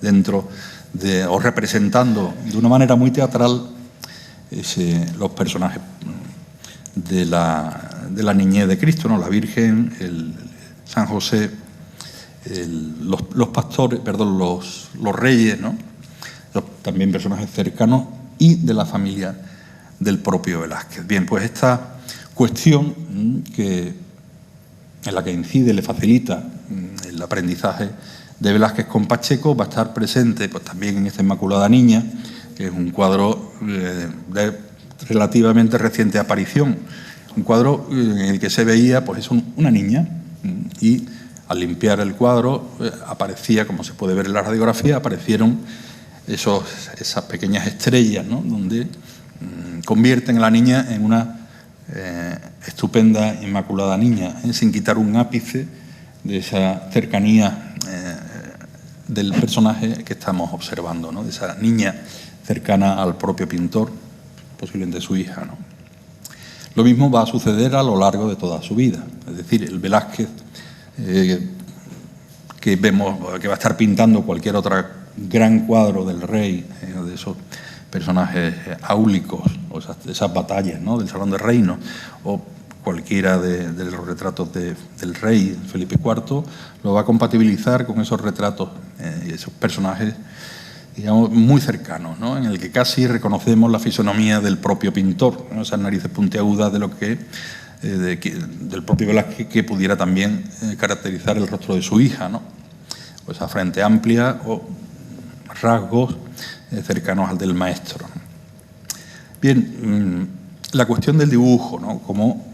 dentro de, o representando de una manera muy teatral los personajes de la niñez de Cristo, ¿no? La Virgen, el San José, los pastores, perdón, los reyes, ¿no? También personajes cercanos y de la familia del propio Velázquez. Bien, pues esta cuestión en la que incide, le facilita el aprendizaje de Velázquez con Pacheco, va a estar presente pues también en esta Inmaculada Niña, que es un cuadro de relativamente reciente aparición, un cuadro en el que se veía pues es una niña, y al limpiar el cuadro aparecía, como se puede ver en la radiografía, aparecieron esas pequeñas estrellas, ¿no? Donde convierten a la niña en una estupenda Inmaculada Niña, sin quitar un ápice de esa cercanía del personaje que estamos observando, ¿no? De esa niña cercana al propio pintor, posiblemente su hija, ¿no? Lo mismo va a suceder a lo largo de toda su vida, es decir, el Velázquez que vemos que va a estar pintando cualquier otro gran cuadro del rey, de esos personajes áulicos, o esas batallas, ¿no? Del Salón de Reinos, o cualquiera de los retratos del rey Felipe IV, lo va a compatibilizar con esos retratos y esos personajes, digamos, muy cercanos, ¿no? En el que casi reconocemos la fisonomía del propio pintor, ¿no? Esas narices puntiagudas de lo que del propio Velázquez, que pudiera también caracterizar el rostro de su hija, ¿no? Pues esa frente amplia o rasgos cercanos al del maestro. Bien, la cuestión del dibujo, ¿no? Como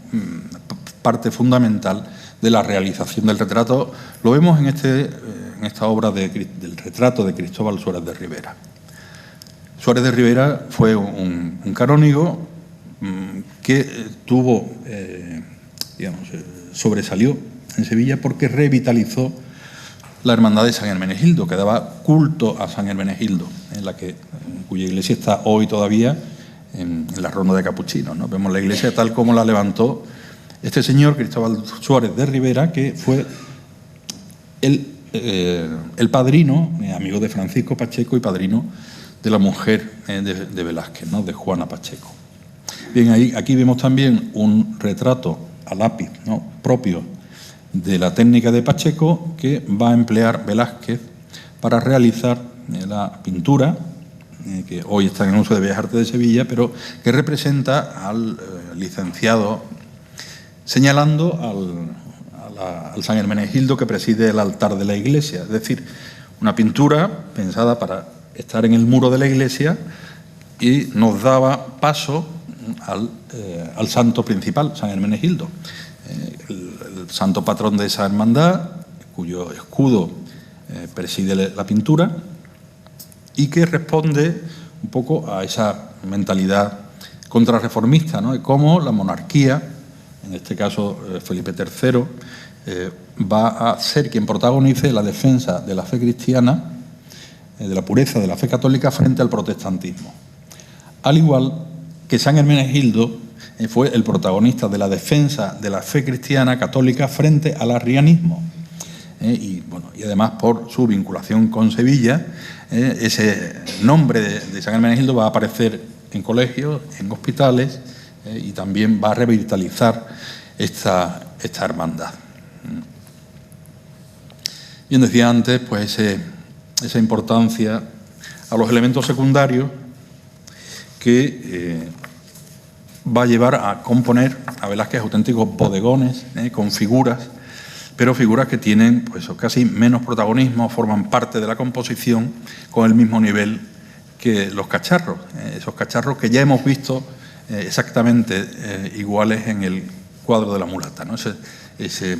parte fundamental de la realización del retrato, lo vemos en esta obra del retrato de Cristóbal Suárez de Rivera. Suárez de Rivera fue un canónigo que tuvo, sobresalió en Sevilla porque revitalizó la hermandad de San Hermenegildo, que daba culto a San Hermenegildo, cuya iglesia está hoy todavía en la ronda de capuchinos, ¿no? Vemos la iglesia tal como la levantó este señor, Cristóbal Suárez de Rivera, que fue el padrino, amigo de Francisco Pacheco y padrino de la mujer de Velázquez, ¿no? De Juana Pacheco. Bien, aquí vemos también un retrato a lápiz, ¿no? Propio de la técnica de Pacheco, que va a emplear Velázquez para realizar la pintura que hoy está en el Museo de Bellas Artes de Sevilla, pero que representa al licenciado señalando al San Hermenegildo que preside el altar de la iglesia. Es decir, una pintura pensada para estar en el muro de la iglesia y nos daba paso al santo principal, San Hermenegildo, el santo patrón de esa hermandad, cuyo escudo preside la pintura y que responde un poco a esa mentalidad contrarreformista, ¿no? De cómo la monarquía, en este caso Felipe III, va a ser quien protagonice la defensa de la fe cristiana, de la pureza de la fe católica frente al protestantismo. Al igual que San Hermenegildo fue el protagonista de la defensa de la fe cristiana católica frente al arrianismo. Y además por su vinculación con Sevilla, ese nombre de San Hermenegildo va a aparecer en colegios, en hospitales, y también va a revitalizar esta hermandad. Bien, decía antes, pues esa importancia a los elementos secundarios que va a llevar a componer a Velázquez auténticos bodegones con figuras, pero figuras que tienen pues casi menos protagonismo, forman parte de la composición con el mismo nivel que los cacharros, esos cacharros que ya hemos visto exactamente iguales en el cuadro de la mulata, ¿no? Ese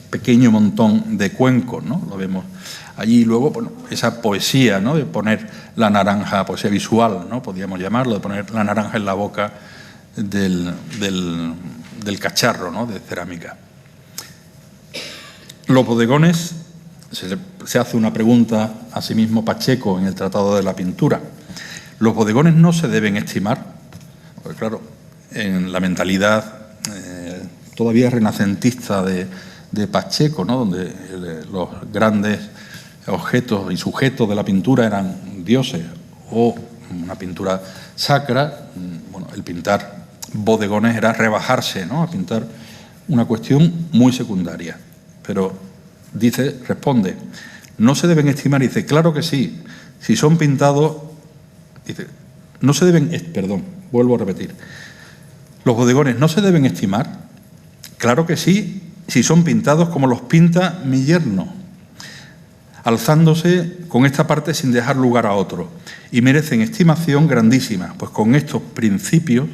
pequeño montón de cuencos, ¿no? Lo vemos allí. Y luego, bueno, esa poesía, ¿no? De poner la naranja, poesía visual, ¿no? Podríamos llamarlo, de poner la naranja en la boca del cacharro, ¿no? De cerámica. Los bodegones, se hace una pregunta a sí mismo Pacheco en el Tratado de la Pintura. Los bodegones no se deben estimar, porque claro, en la mentalidad todavía renacentista de Pacheco, ¿no? Donde los grandes objetos y sujetos de la pintura eran dioses o una pintura sacra, bueno, el pintar bodegones era rebajarse, ¿no? A pintar una cuestión muy secundaria. Pero responde, no se deben estimar, y dice, claro que sí, si son pintados, dice, no se deben, vuelvo a repetir, los bodegones no se deben estimar, claro que sí, si son pintados como los pinta mi yerno, alzándose con esta parte sin dejar lugar a otro, y merecen estimación grandísima, pues con estos principios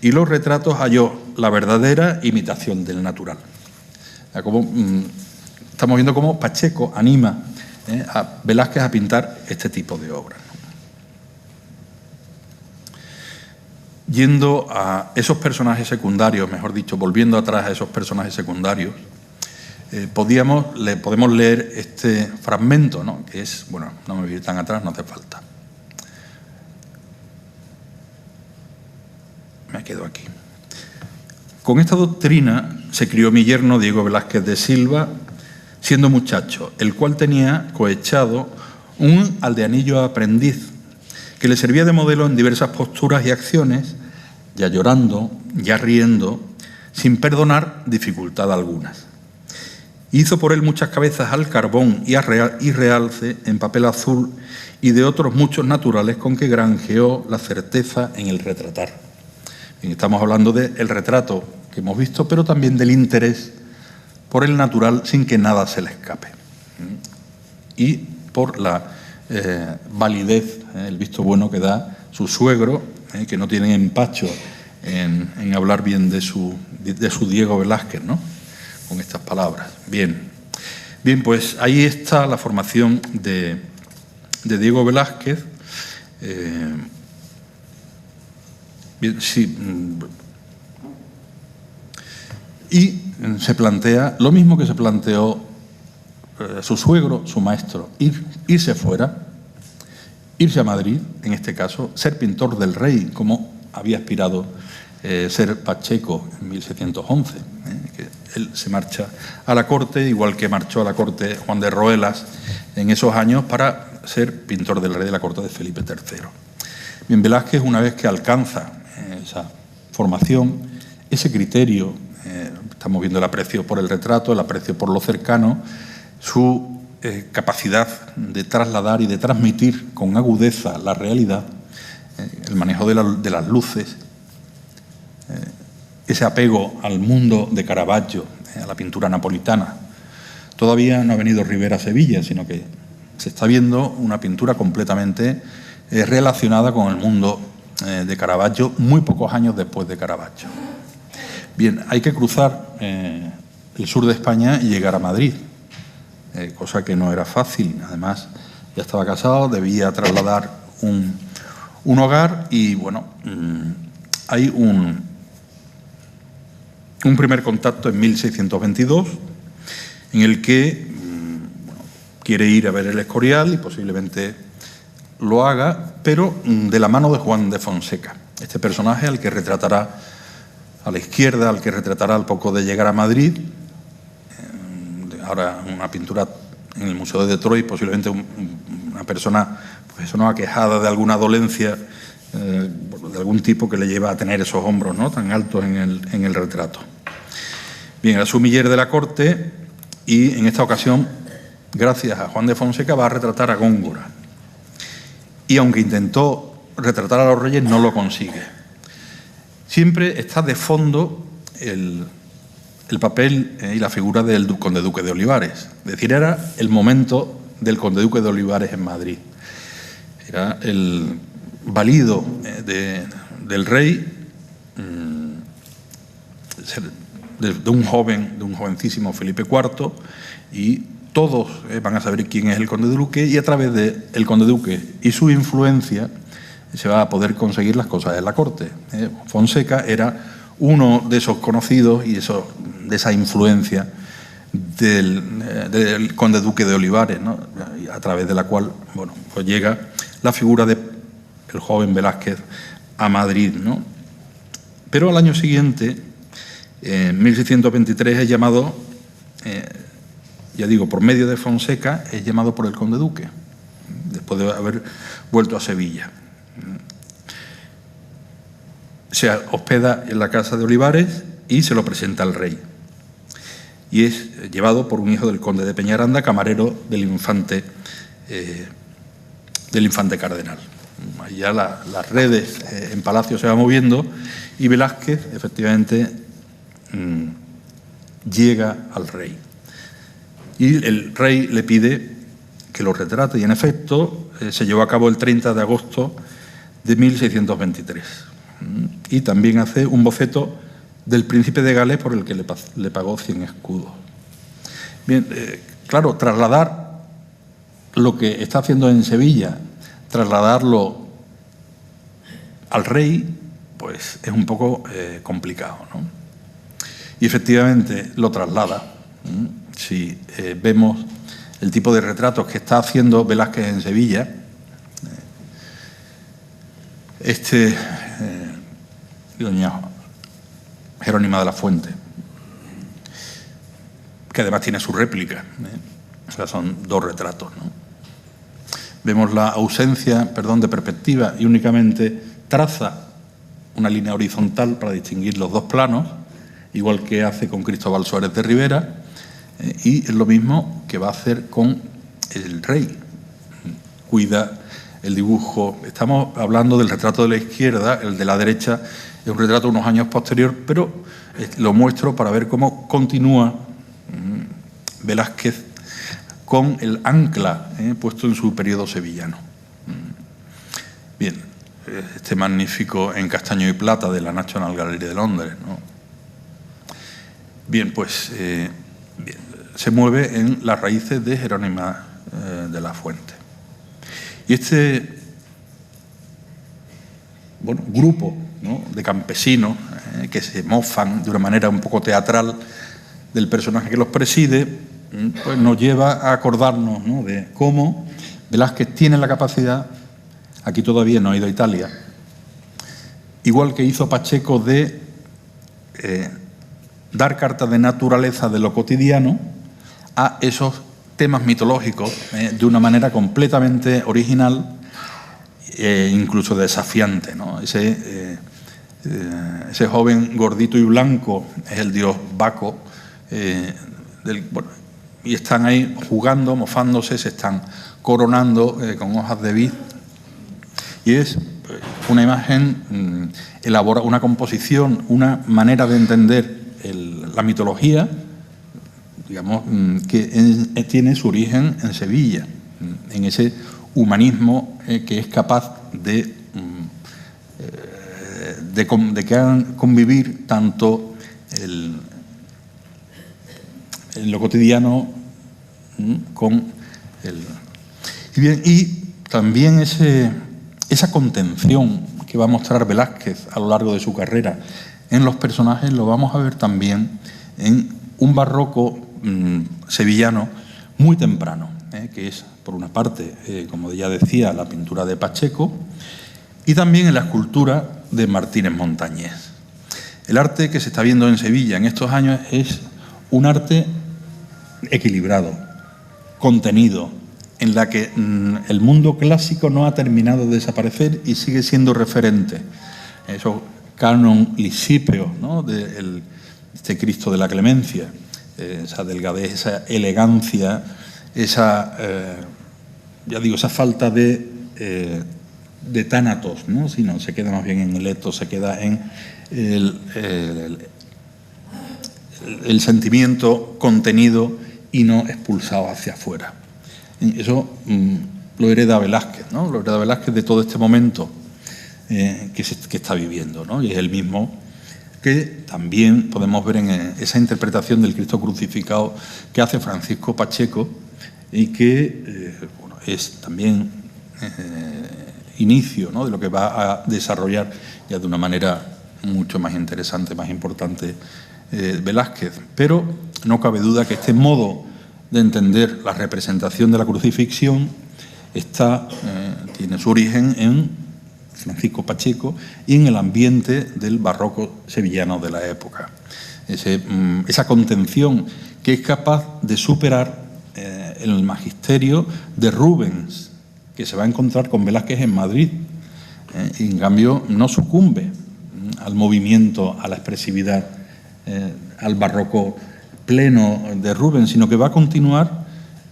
y los retratos halló la verdadera imitación del natural. Como, estamos viendo cómo Pacheco anima a Velázquez a pintar este tipo de obras. Yendo a esos personajes secundarios, mejor dicho, volviendo atrás a esos personajes secundarios, podemos leer este fragmento, ¿no? Que es, bueno, no me voy a ir tan atrás, no hace falta. Me quedo aquí. Con esta doctrina se crió mi yerno Diego Velázquez de Silva, siendo muchacho, el cual tenía cohechado un aldeanillo aprendiz, que le servía de modelo en diversas posturas y acciones, ya llorando, ya riendo, sin perdonar dificultad algunas. Hizo por él muchas cabezas al carbón y realce en papel azul y de otros muchos naturales con que granjeó la certeza en el retratar. Bien, estamos hablando del retrato que hemos visto, pero también del interés por el natural sin que nada se le escape. Y por la validez, el visto bueno que da su suegro, que no tiene empacho en hablar bien de su Diego Velázquez, ¿no? Con estas palabras. Bien, pues ahí está la formación de Diego Velázquez. Bien, sí. Y se plantea lo mismo que se planteó su suegro, su maestro, irse fuera, irse a Madrid, en este caso, ser pintor del rey, como había aspirado ser Pacheco en 1611, que él se marcha a la corte, igual que marchó a la corte Juan de Roelas en esos años para ser pintor del rey de la corte de Felipe III. Bien, Velázquez, una vez que alcanza esa formación, ese criterio, estamos viendo el aprecio por el retrato, el aprecio por lo cercano, su capacidad de trasladar y de transmitir con agudeza la realidad, el manejo de las luces, ese apego al mundo de Caravaggio, a la pintura napolitana. Todavía no ha venido Rivera a Sevilla, sino que se está viendo una pintura completamente relacionada con el mundo de Caravaggio muy pocos años después de Caravaggio. Bien, hay que cruzar el sur de España y llegar a Madrid, cosa que no era fácil. Además, ya estaba casado, debía trasladar un hogar y, bueno, hay un primer contacto en 1622 en el que quiere ir a ver el Escorial y posiblemente lo haga, pero de la mano de Juan de Fonseca, este personaje al que retratará a la izquierda, al que retratará al poco de llegar a Madrid. Ahora una pintura en el Museo de Detroit, posiblemente una persona pues eso, ¿no?, aquejada de alguna dolencia, de algún tipo que le lleva a tener esos hombros, ¿no?, tan altos en el retrato. Bien, era sumiller de la corte y en esta ocasión, gracias a Juan de Fonseca, va a retratar a Góngora. Y aunque intentó retratar a los reyes, no lo consigue. Siempre está de fondo el papel y la figura del conde duque de Olivares. Es decir, era el momento del conde duque de Olivares en Madrid. Era el valido del rey, de un jovencísimo Felipe IV, y todos van a saber quién es el conde duque, y a través del conde duque y su influencia se va a poder conseguir las cosas en la corte. Fonseca era uno de esos conocidos y de esa influencia del conde duque de Olivares, ¿no?, a través de la cual, bueno, pues llega la figura del joven Velázquez a Madrid, ¿no? Pero al año siguiente, en 1623, es llamado, ya digo, por medio de Fonseca, es llamado por el conde duque, después de haber vuelto a Sevilla. Se hospeda en la casa de Olivares y se lo presenta al rey. Y es llevado por un hijo del conde de Peñaranda, camarero del infante cardenal. Ahí ya las redes en Palacio se van moviendo y Velázquez, efectivamente, llega al rey. Y el rey le pide que lo retrate y, en efecto, se llevó a cabo el 30 de agosto de 1623. Y también hace un boceto del príncipe de Gales por el que le pagó 100 escudos. Bien, claro, trasladar lo que está haciendo en Sevilla, trasladarlo al rey, pues es un poco complicado, ¿no? Y efectivamente lo traslada. Si vemos el tipo de retratos que está haciendo Velázquez en Sevilla, doña Jerónima de la Fuente, que además tiene su réplica, o sea, son dos retratos, ¿no? Vemos la ausencia, de perspectiva, y únicamente traza una línea horizontal para distinguir los dos planos, igual que hace con Cristóbal Suárez de Rivera, y es lo mismo que va a hacer con el rey. Cuida el dibujo. Estamos hablando del retrato de la izquierda, el de la derecha es un retrato unos años posterior, pero lo muestro para ver cómo continúa Velázquez con el ancla puesto en su periodo sevillano. Bien, este magnífico en castaño y plata de la National Gallery de Londres, ¿no? Bien, pues se mueve en las raíces de Jerónima de la Fuente. Y este grupo, ¿no?, de campesinos que se mofan de una manera un poco teatral del personaje que los preside, pues nos lleva a acordarnos, ¿no?, de cómo Velázquez tiene la capacidad, aquí todavía no ha ido a Italia, igual que hizo Pacheco, de dar carta de naturaleza de lo cotidiano a esos temas mitológicos de una manera completamente original e incluso desafiante, ¿no? Ese joven gordito y blanco es el dios Baco, y están ahí jugando, mofándose, se están coronando con hojas de vid, y es una imagen, elabora una composición, una manera de entender la mitología, digamos, que tiene su origen en Sevilla, en ese humanismo que es capaz de de que hagan convivir tanto en lo cotidiano con y también esa contención que va a mostrar Velázquez a lo largo de su carrera en los personajes lo vamos a ver también en un barroco sevillano muy temprano, que es, por una parte, como ya decía, la pintura de Pacheco y también en la escultura de Martínez Montañés. El arte que se está viendo en Sevilla en estos años es un arte equilibrado, contenido, en la que el mundo clásico no ha terminado de desaparecer y sigue siendo referente. Esos canon lisípeos, ¿no?, de este Cristo de la Clemencia, esa delgadez, esa elegancia, esa, ya digo, esa falta de tánatos, ¿no?, sino se queda más bien en el etos, se queda en el sentimiento contenido y no expulsado hacia afuera. Eso lo hereda Velázquez, ¿no? Lo hereda Velázquez de todo este momento que está viviendo, ¿no? Y es el mismo que también podemos ver en esa interpretación del Cristo crucificado que hace Francisco Pacheco y que bueno, es también inicio, ¿no?, de lo que va a desarrollar ya de una manera mucho más interesante, más importante Velázquez. Pero no cabe duda que este modo de entender la representación de la crucifixión tiene su origen en Francisco Pacheco y en el ambiente del barroco sevillano de la época. Esa contención que es capaz de superar el magisterio de Rubens, que se va a encontrar con Velázquez en Madrid, y en cambio no sucumbe al movimiento, a la expresividad, al barroco pleno de Rubens, sino que va a continuar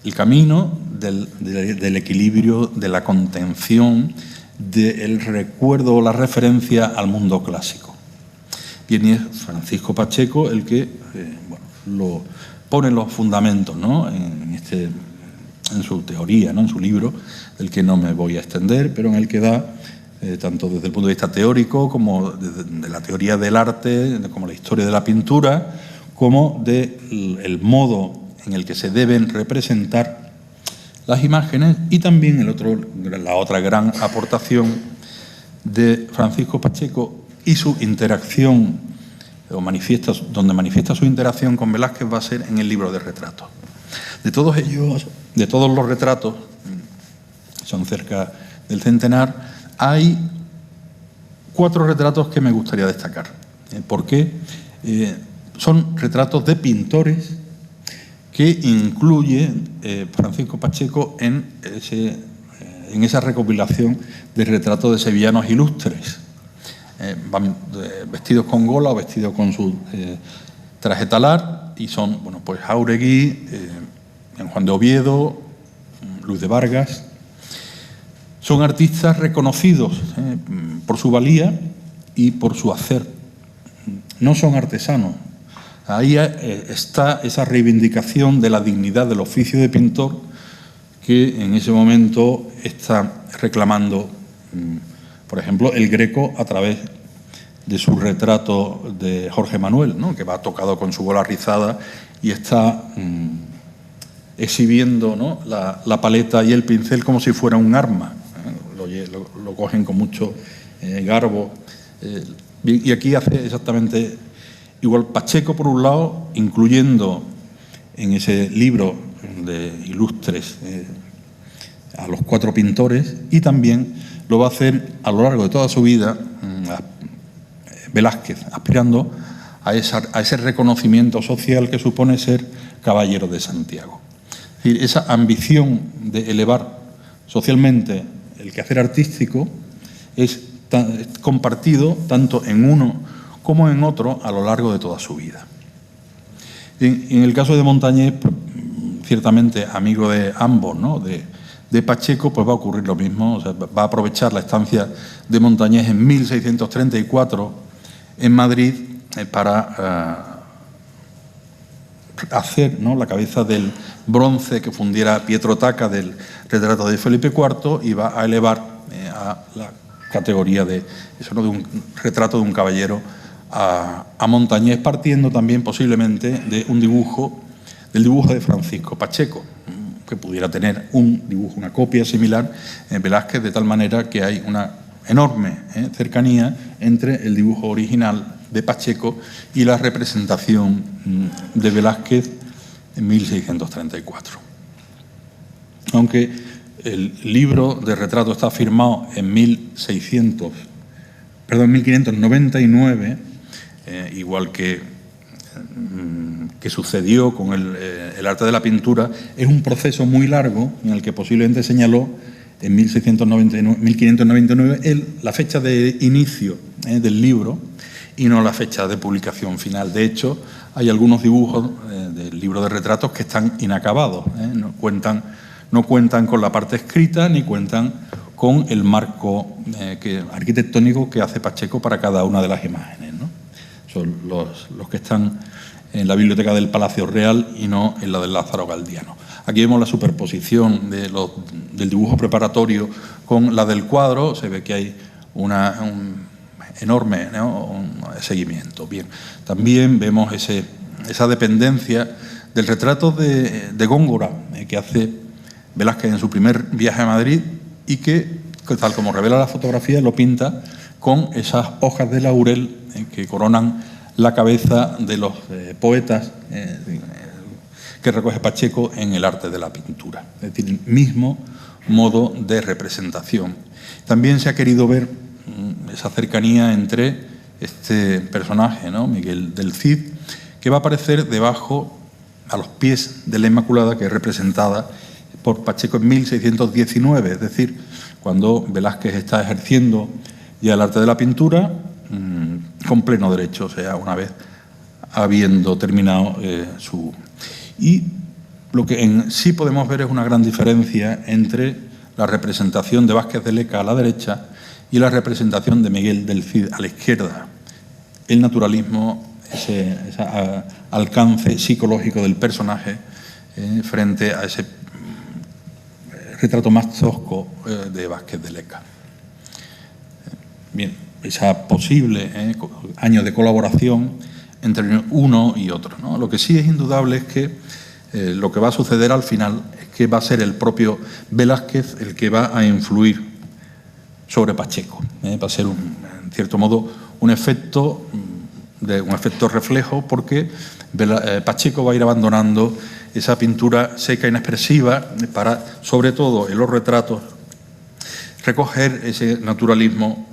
el camino del equilibrio, de la contención, del recuerdo o la referencia al mundo clásico. Bien, y es Francisco Pacheco el que lo pone los fundamentos, ¿no?, en su teoría, ¿no?, en su libro, del que no me voy a extender, pero en el que da, tanto desde el punto de vista teórico como de la teoría del arte, como la historia de la pintura, como del modo en el que se deben representar las imágenes y también la otra gran aportación de Francisco Pacheco y su interacción, donde manifiesta su interacción con Velázquez, va a ser en el libro de retratos. De todos ellos, de todos los retratos, son cerca del centenar, hay 4 retratos que me gustaría destacar. ¿Por qué? Son retratos de pintores que incluye Francisco Pacheco en esa recopilación de retratos de sevillanos ilustres. Van vestidos con gola o vestidos con su traje talar y son, bueno, pues Jáuregui, Juan de Oviedo, Luis de Vargas. Son artistas reconocidos por su valía y por su hacer. No son artesanos. Ahí está esa reivindicación de la dignidad del oficio de pintor que en ese momento está reclamando, por ejemplo, el Greco a través de su retrato de Jorge Manuel, ¿no?, que va tocado con su gola rizada y está exhibiendo, ¿no?, la paleta y el pincel como si fuera un arma. Lo cogen con mucho garbo. Y aquí hace exactamente igual Pacheco, por un lado, incluyendo en ese libro de ilustres a los 4 pintores, y también lo va a hacer a lo largo de toda su vida Velázquez, aspirando a ese reconocimiento social que supone ser caballero de Santiago. Es decir, esa ambición de elevar socialmente el quehacer artístico es compartido tanto en uno como en otro a lo largo de toda su vida. En el caso de Montañés, ciertamente amigo de ambos, ¿no?, de Pacheco, pues va a ocurrir lo mismo. O sea, va a aprovechar la estancia de Montañés en 1634 en Madrid para hacer, ¿no?, la cabeza del bronce que fundiera Pietro Tacca del retrato de Felipe IV, y va a elevar a la categoría de eso, ¿no?, de un retrato de un caballero a Montañés, partiendo también posiblemente de del dibujo de Francisco Pacheco, que pudiera tener un dibujo, una copia similar en Velázquez, de tal manera que hay una enorme cercanía entre el dibujo original de Pacheco y la representación de Velázquez en 1634. Aunque el libro de retrato está firmado en 1599, igual que sucedió con el arte de la pintura, es un proceso muy largo en el que posiblemente señaló en 1599 la fecha de inicio del libro y no la fecha de publicación final. De hecho, hay algunos dibujos del libro de retratos que están inacabados, no cuentan con la parte escrita ni cuentan con el marco arquitectónico que hace Pacheco para cada una de las imágenes, ¿no? Son los que están en la biblioteca del Palacio Real y no en la del Lázaro Galdiano. Aquí vemos la superposición del dibujo preparatorio con la del cuadro. Se ve que hay un enorme, ¿no?, un seguimiento. Bien, también vemos esa dependencia del retrato de Góngora que hace Velázquez en su primer viaje a Madrid y que, tal como revela la fotografía, lo pinta con esas hojas de laurel que coronan la cabeza de los poetas que recoge Pacheco en el arte de la pintura. Es decir, el mismo modo de representación. También se ha querido ver esa cercanía entre este personaje, ¿no?, Miguel del Cid, que va a aparecer debajo, a los pies de la Inmaculada, que es representada por Pacheco en 1619, es decir, cuando Velázquez está ejerciendo ya el arte de la pintura con pleno derecho, o sea, una vez habiendo terminado Y lo que sí podemos ver es una gran diferencia entre la representación de Vázquez de Leca a la derecha y la representación de Miguel del Cid a la izquierda. El naturalismo, ese alcance psicológico del personaje frente a ese retrato más tosco de Vázquez de Leca. Bien, esa posible año de colaboración entre uno y otro, ¿no? Lo que sí es indudable es que lo que va a suceder al final es que va a ser el propio Velázquez el que va a influir sobre Pacheco. Va a ser, en cierto modo, un efecto reflejo, porque Pacheco va a ir abandonando esa pintura seca e inexpresiva para, sobre todo en los retratos, recoger ese naturalismo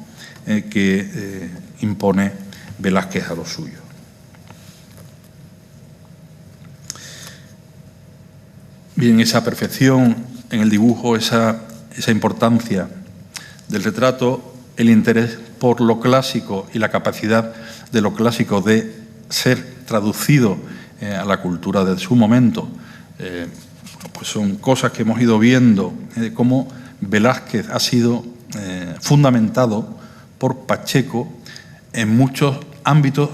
que impone Velázquez a lo suyo. Bien, esa perfección en el dibujo, esa importancia del retrato, el interés por lo clásico y la capacidad de lo clásico de ser traducido a la cultura de su momento, pues son cosas que hemos ido viendo, de cómo Velázquez ha sido fundamentado por Pacheco en muchos ámbitos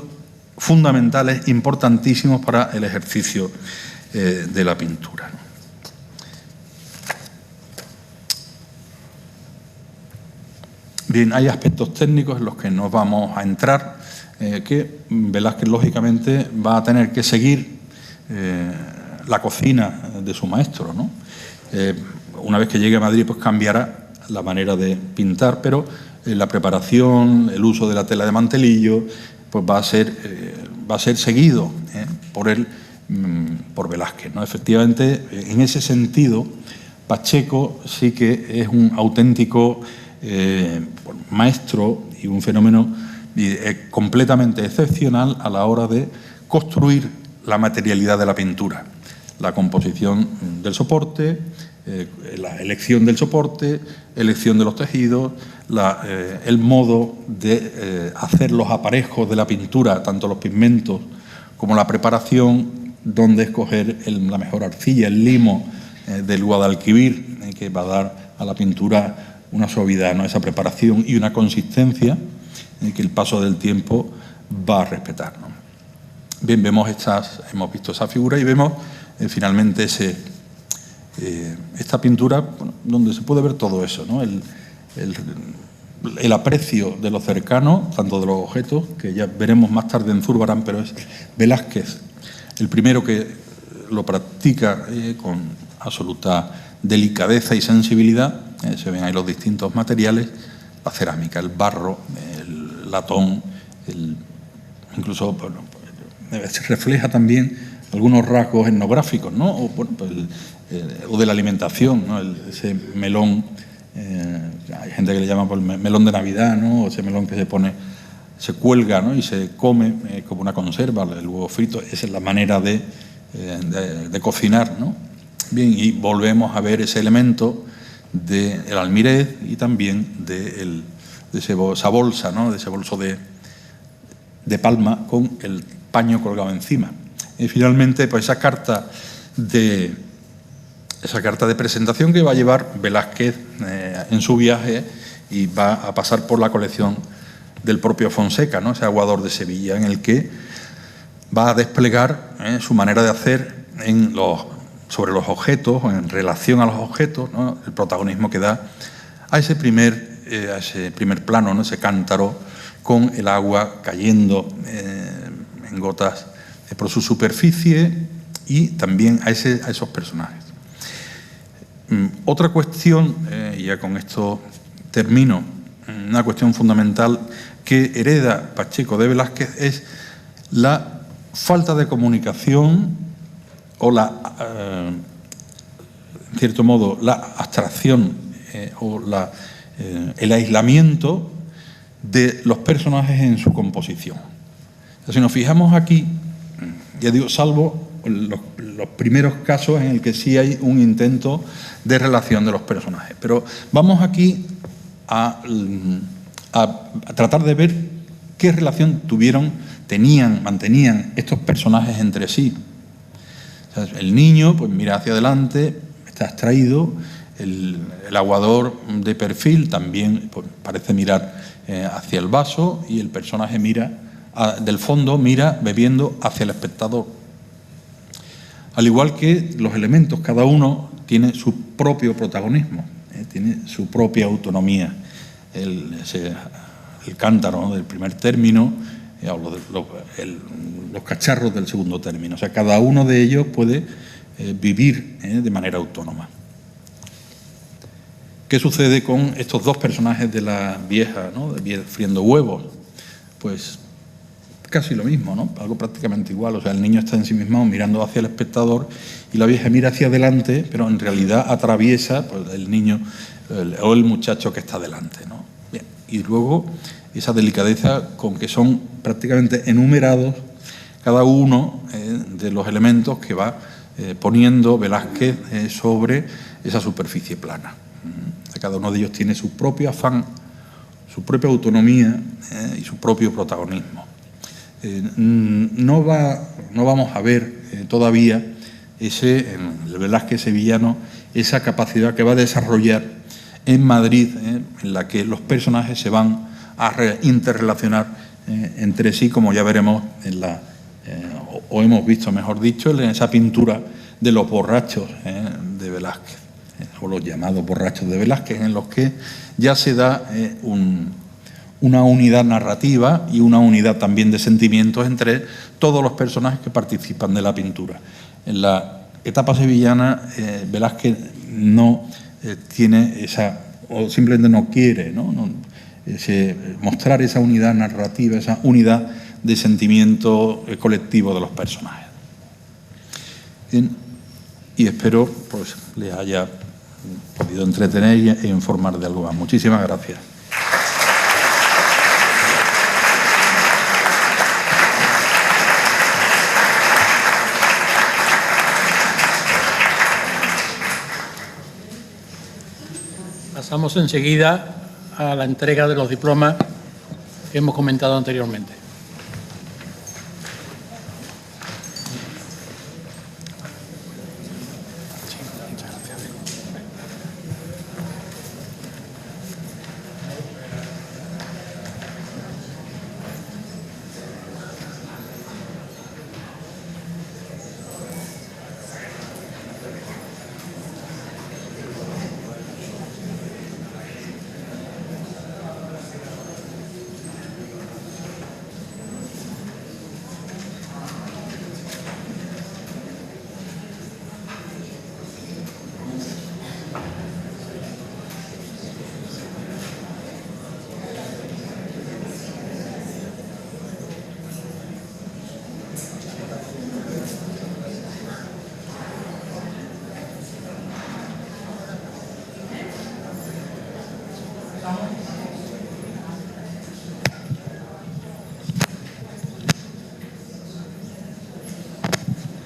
fundamentales, importantísimos para el ejercicio de la pintura. Bien, hay aspectos técnicos en los que no vamos a entrar, que Velázquez, lógicamente, va a tener que seguir la cocina de su maestro, ¿no? Una vez que llegue a Madrid, pues cambiará la manera de pintar, pero la preparación, el uso de la tela de mantelillo, pues va a ser seguido por Velázquez, ¿no? Efectivamente, en ese sentido, Pacheco sí que es un auténtico maestro y un fenómeno completamente excepcional a la hora de construir la materialidad de la pintura, la composición del soporte, la elección del soporte, elección de los tejidos, el modo de hacer los aparejos de la pintura, tanto los pigmentos como la preparación, dónde escoger la mejor arcilla, el limo del Guadalquivir, que va a dar a la pintura una suavidad, ¿no? Esa preparación y una consistencia que el paso del tiempo va a respetar, ¿no? Bien, hemos visto esa figura y vemos finalmente esta pintura, bueno, donde se puede ver todo eso, ¿no? el aprecio de lo cercano, tanto de los objetos, que ya veremos más tarde en Zurbarán, pero es Velázquez el primero que lo practica con absoluta delicadeza y sensibilidad. Se ven ahí los distintos materiales, la cerámica, el barro, el latón, incluso bueno, se refleja también algunos rasgos etnográficos, ¿no? O, bueno, pues o de la alimentación, ¿no? Ese melón, hay gente que le llama por melón de Navidad, ¿no? O ese melón que se cuelga, ¿no? Y se come como una conserva, el huevo frito. Esa es la manera de cocinar, ¿no? Bien, y volvemos a ver ese elemento del almirez y también de esa bolsa, ¿no? De ese bolso de palma con el paño colgado encima. Y finalmente, pues esa carta de presentación que va a llevar Velázquez en su viaje y va a pasar por la colección del propio Fonseca, ¿no? Ese aguador de Sevilla, en el que va a desplegar su manera de hacer sobre los objetos, en relación a los objetos, ¿no? El protagonismo que da a ese primer plano, ¿no? Ese cántaro con el agua cayendo en gotas por su superficie y también a esos personajes. Otra cuestión, y ya con esto termino, una cuestión fundamental que hereda Pacheco de Velázquez es la falta de comunicación o en cierto modo, la abstracción o el aislamiento de los personajes en su composición. O sea, si nos fijamos aquí, ya digo, salvo los primeros casos en el que sí hay un intento de relación de los personajes. Pero vamos aquí a tratar de ver qué relación mantenían estos personajes entre sí. O sea, el niño pues mira hacia adelante, está abstraído, el aguador de perfil también pues, parece mirar hacia el vaso y el personaje del fondo mira bebiendo hacia el espectador. Al igual que los elementos, cada uno tiene su propio protagonismo, tiene su propia autonomía. El cántaro, ¿no? Del primer término, los cacharros del segundo término. O sea, cada uno de ellos puede vivir de manera autónoma. ¿Qué sucede con estos dos personajes de la vieja, ¿no? De friendo huevos? Pues casi lo mismo, ¿no? Algo prácticamente igual. O sea, el niño está ensimismado mirando hacia el espectador y la vieja mira hacia adelante, pero en realidad atraviesa pues, el niño o el muchacho que está delante, ¿no? Bien. Y luego esa delicadeza con que son prácticamente enumerados cada uno de los elementos que va poniendo Velázquez sobre esa superficie plana. Cada uno de ellos tiene su propio afán, su propia autonomía y su propio protagonismo. No vamos a ver todavía el Velázquez sevillano, esa capacidad que va a desarrollar en Madrid, en la que los personajes se van a interrelacionar entre sí, como ya veremos o hemos visto, mejor dicho, en esa pintura de los borrachos de Velázquez, o los llamados borrachos de Velázquez, en los que ya se da una unidad narrativa y una unidad también de sentimientos entre todos los personajes que participan de la pintura. En la etapa sevillana, Velázquez no tiene o simplemente no quiere, mostrar esa unidad narrativa, esa unidad de sentimiento colectivo de los personajes. Bien, y espero pues les haya podido entretener e informar de algo más. Muchísimas gracias. Pasamos enseguida a la entrega de los diplomas que hemos comentado anteriormente.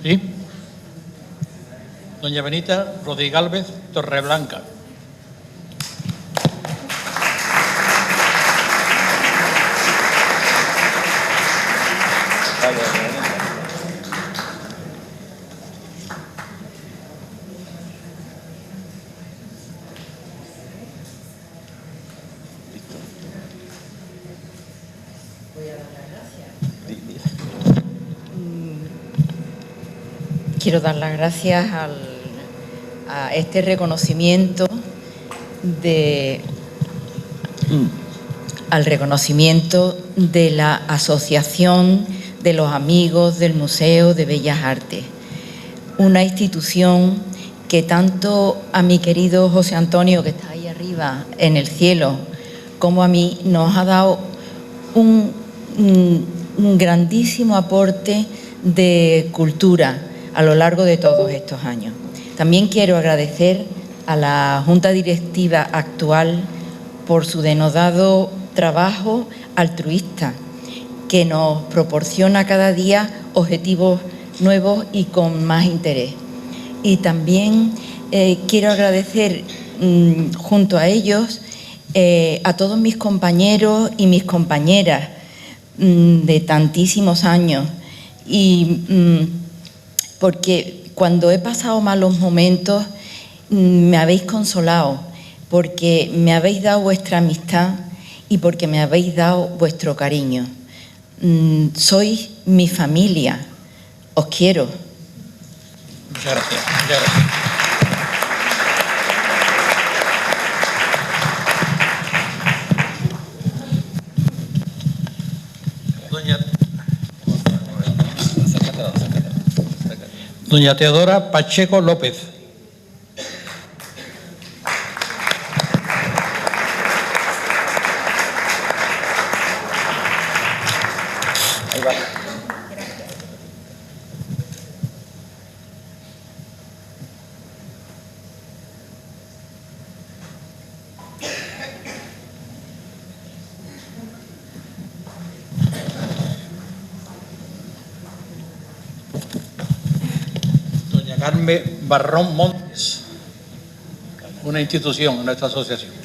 ¿Sí? Doña Benita Rodríguez Gálvez Torreblanca. Quiero dar las gracias a este reconocimiento al reconocimiento de la Asociación de los Amigos del Museo de Bellas Artes, una institución que tanto a mi querido José Antonio, que está ahí arriba en el cielo, como a mí, nos ha dado un grandísimo aporte de cultura a lo largo de todos estos años. También quiero agradecer a la Junta Directiva actual por su denodado trabajo altruista, que nos proporciona cada día objetivos nuevos y con más interés. Y también quiero agradecer junto a ellos a todos mis compañeros y mis compañeras de tantísimos años, y porque cuando he pasado malos momentos me habéis consolado, porque me habéis dado vuestra amistad y porque me habéis dado vuestro cariño. Sois mi familia, os quiero. Muchas gracias. Muchas gracias. Doña Teodora Pacheco López. Ahí va. Doña Carmen Barrón Montes, una institución, nuestra asociación.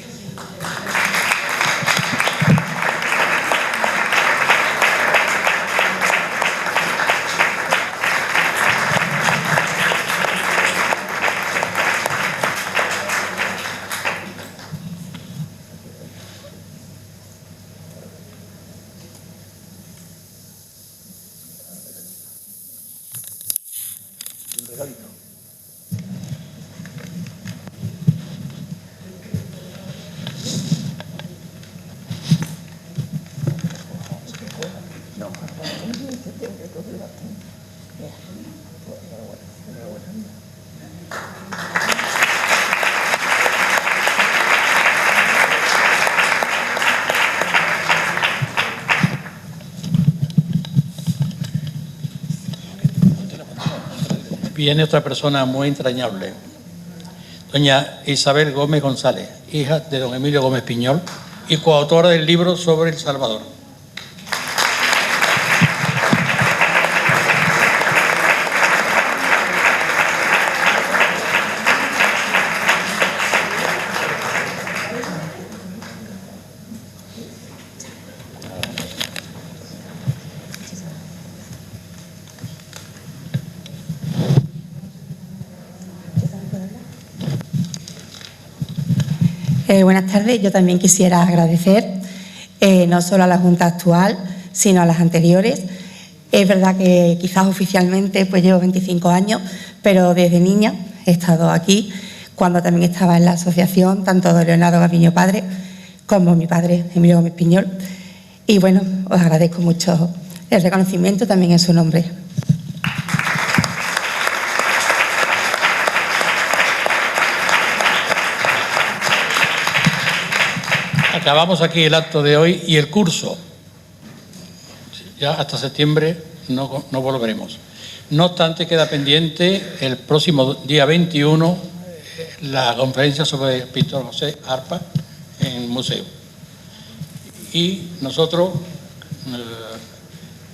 Viene otra persona muy entrañable, doña Isabel Gómez González, hija de don Emilio Gómez Piñol y coautora del libro sobre El Salvador. Buenas tardes. Yo también quisiera agradecer no solo a la Junta actual, sino a las anteriores. Es verdad que quizás oficialmente pues llevo 25 años, pero desde niña he estado aquí, cuando también estaba en la asociación, tanto de Leonardo Gaviño padre como mi padre, Emilio Gómez Piñol. Y bueno, os agradezco mucho el reconocimiento también en su nombre. Acabamos aquí el acto de hoy y el curso. Ya hasta septiembre no volveremos. No obstante, queda pendiente el próximo día 21 la conferencia sobre el pintor José Arpa en el museo. Y nosotros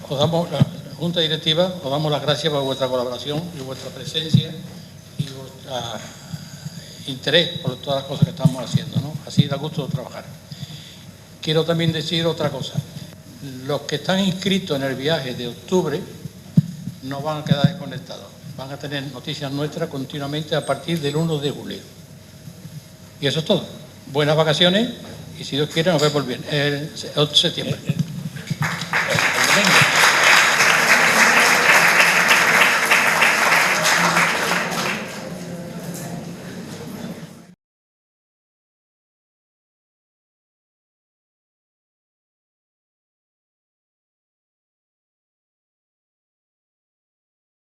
os damos Junta Directiva, os damos las gracias por vuestra colaboración y vuestra presencia y vuestro interés por todas las cosas que estamos haciendo, ¿no? Así da gusto trabajar. Quiero también decir otra cosa. Los que están inscritos en el viaje de octubre no van a quedar desconectados. Van a tener noticias nuestras continuamente a partir del 1 de julio. Y eso es todo. Buenas vacaciones y, si Dios quiere, nos vemos bien el 8 de septiembre.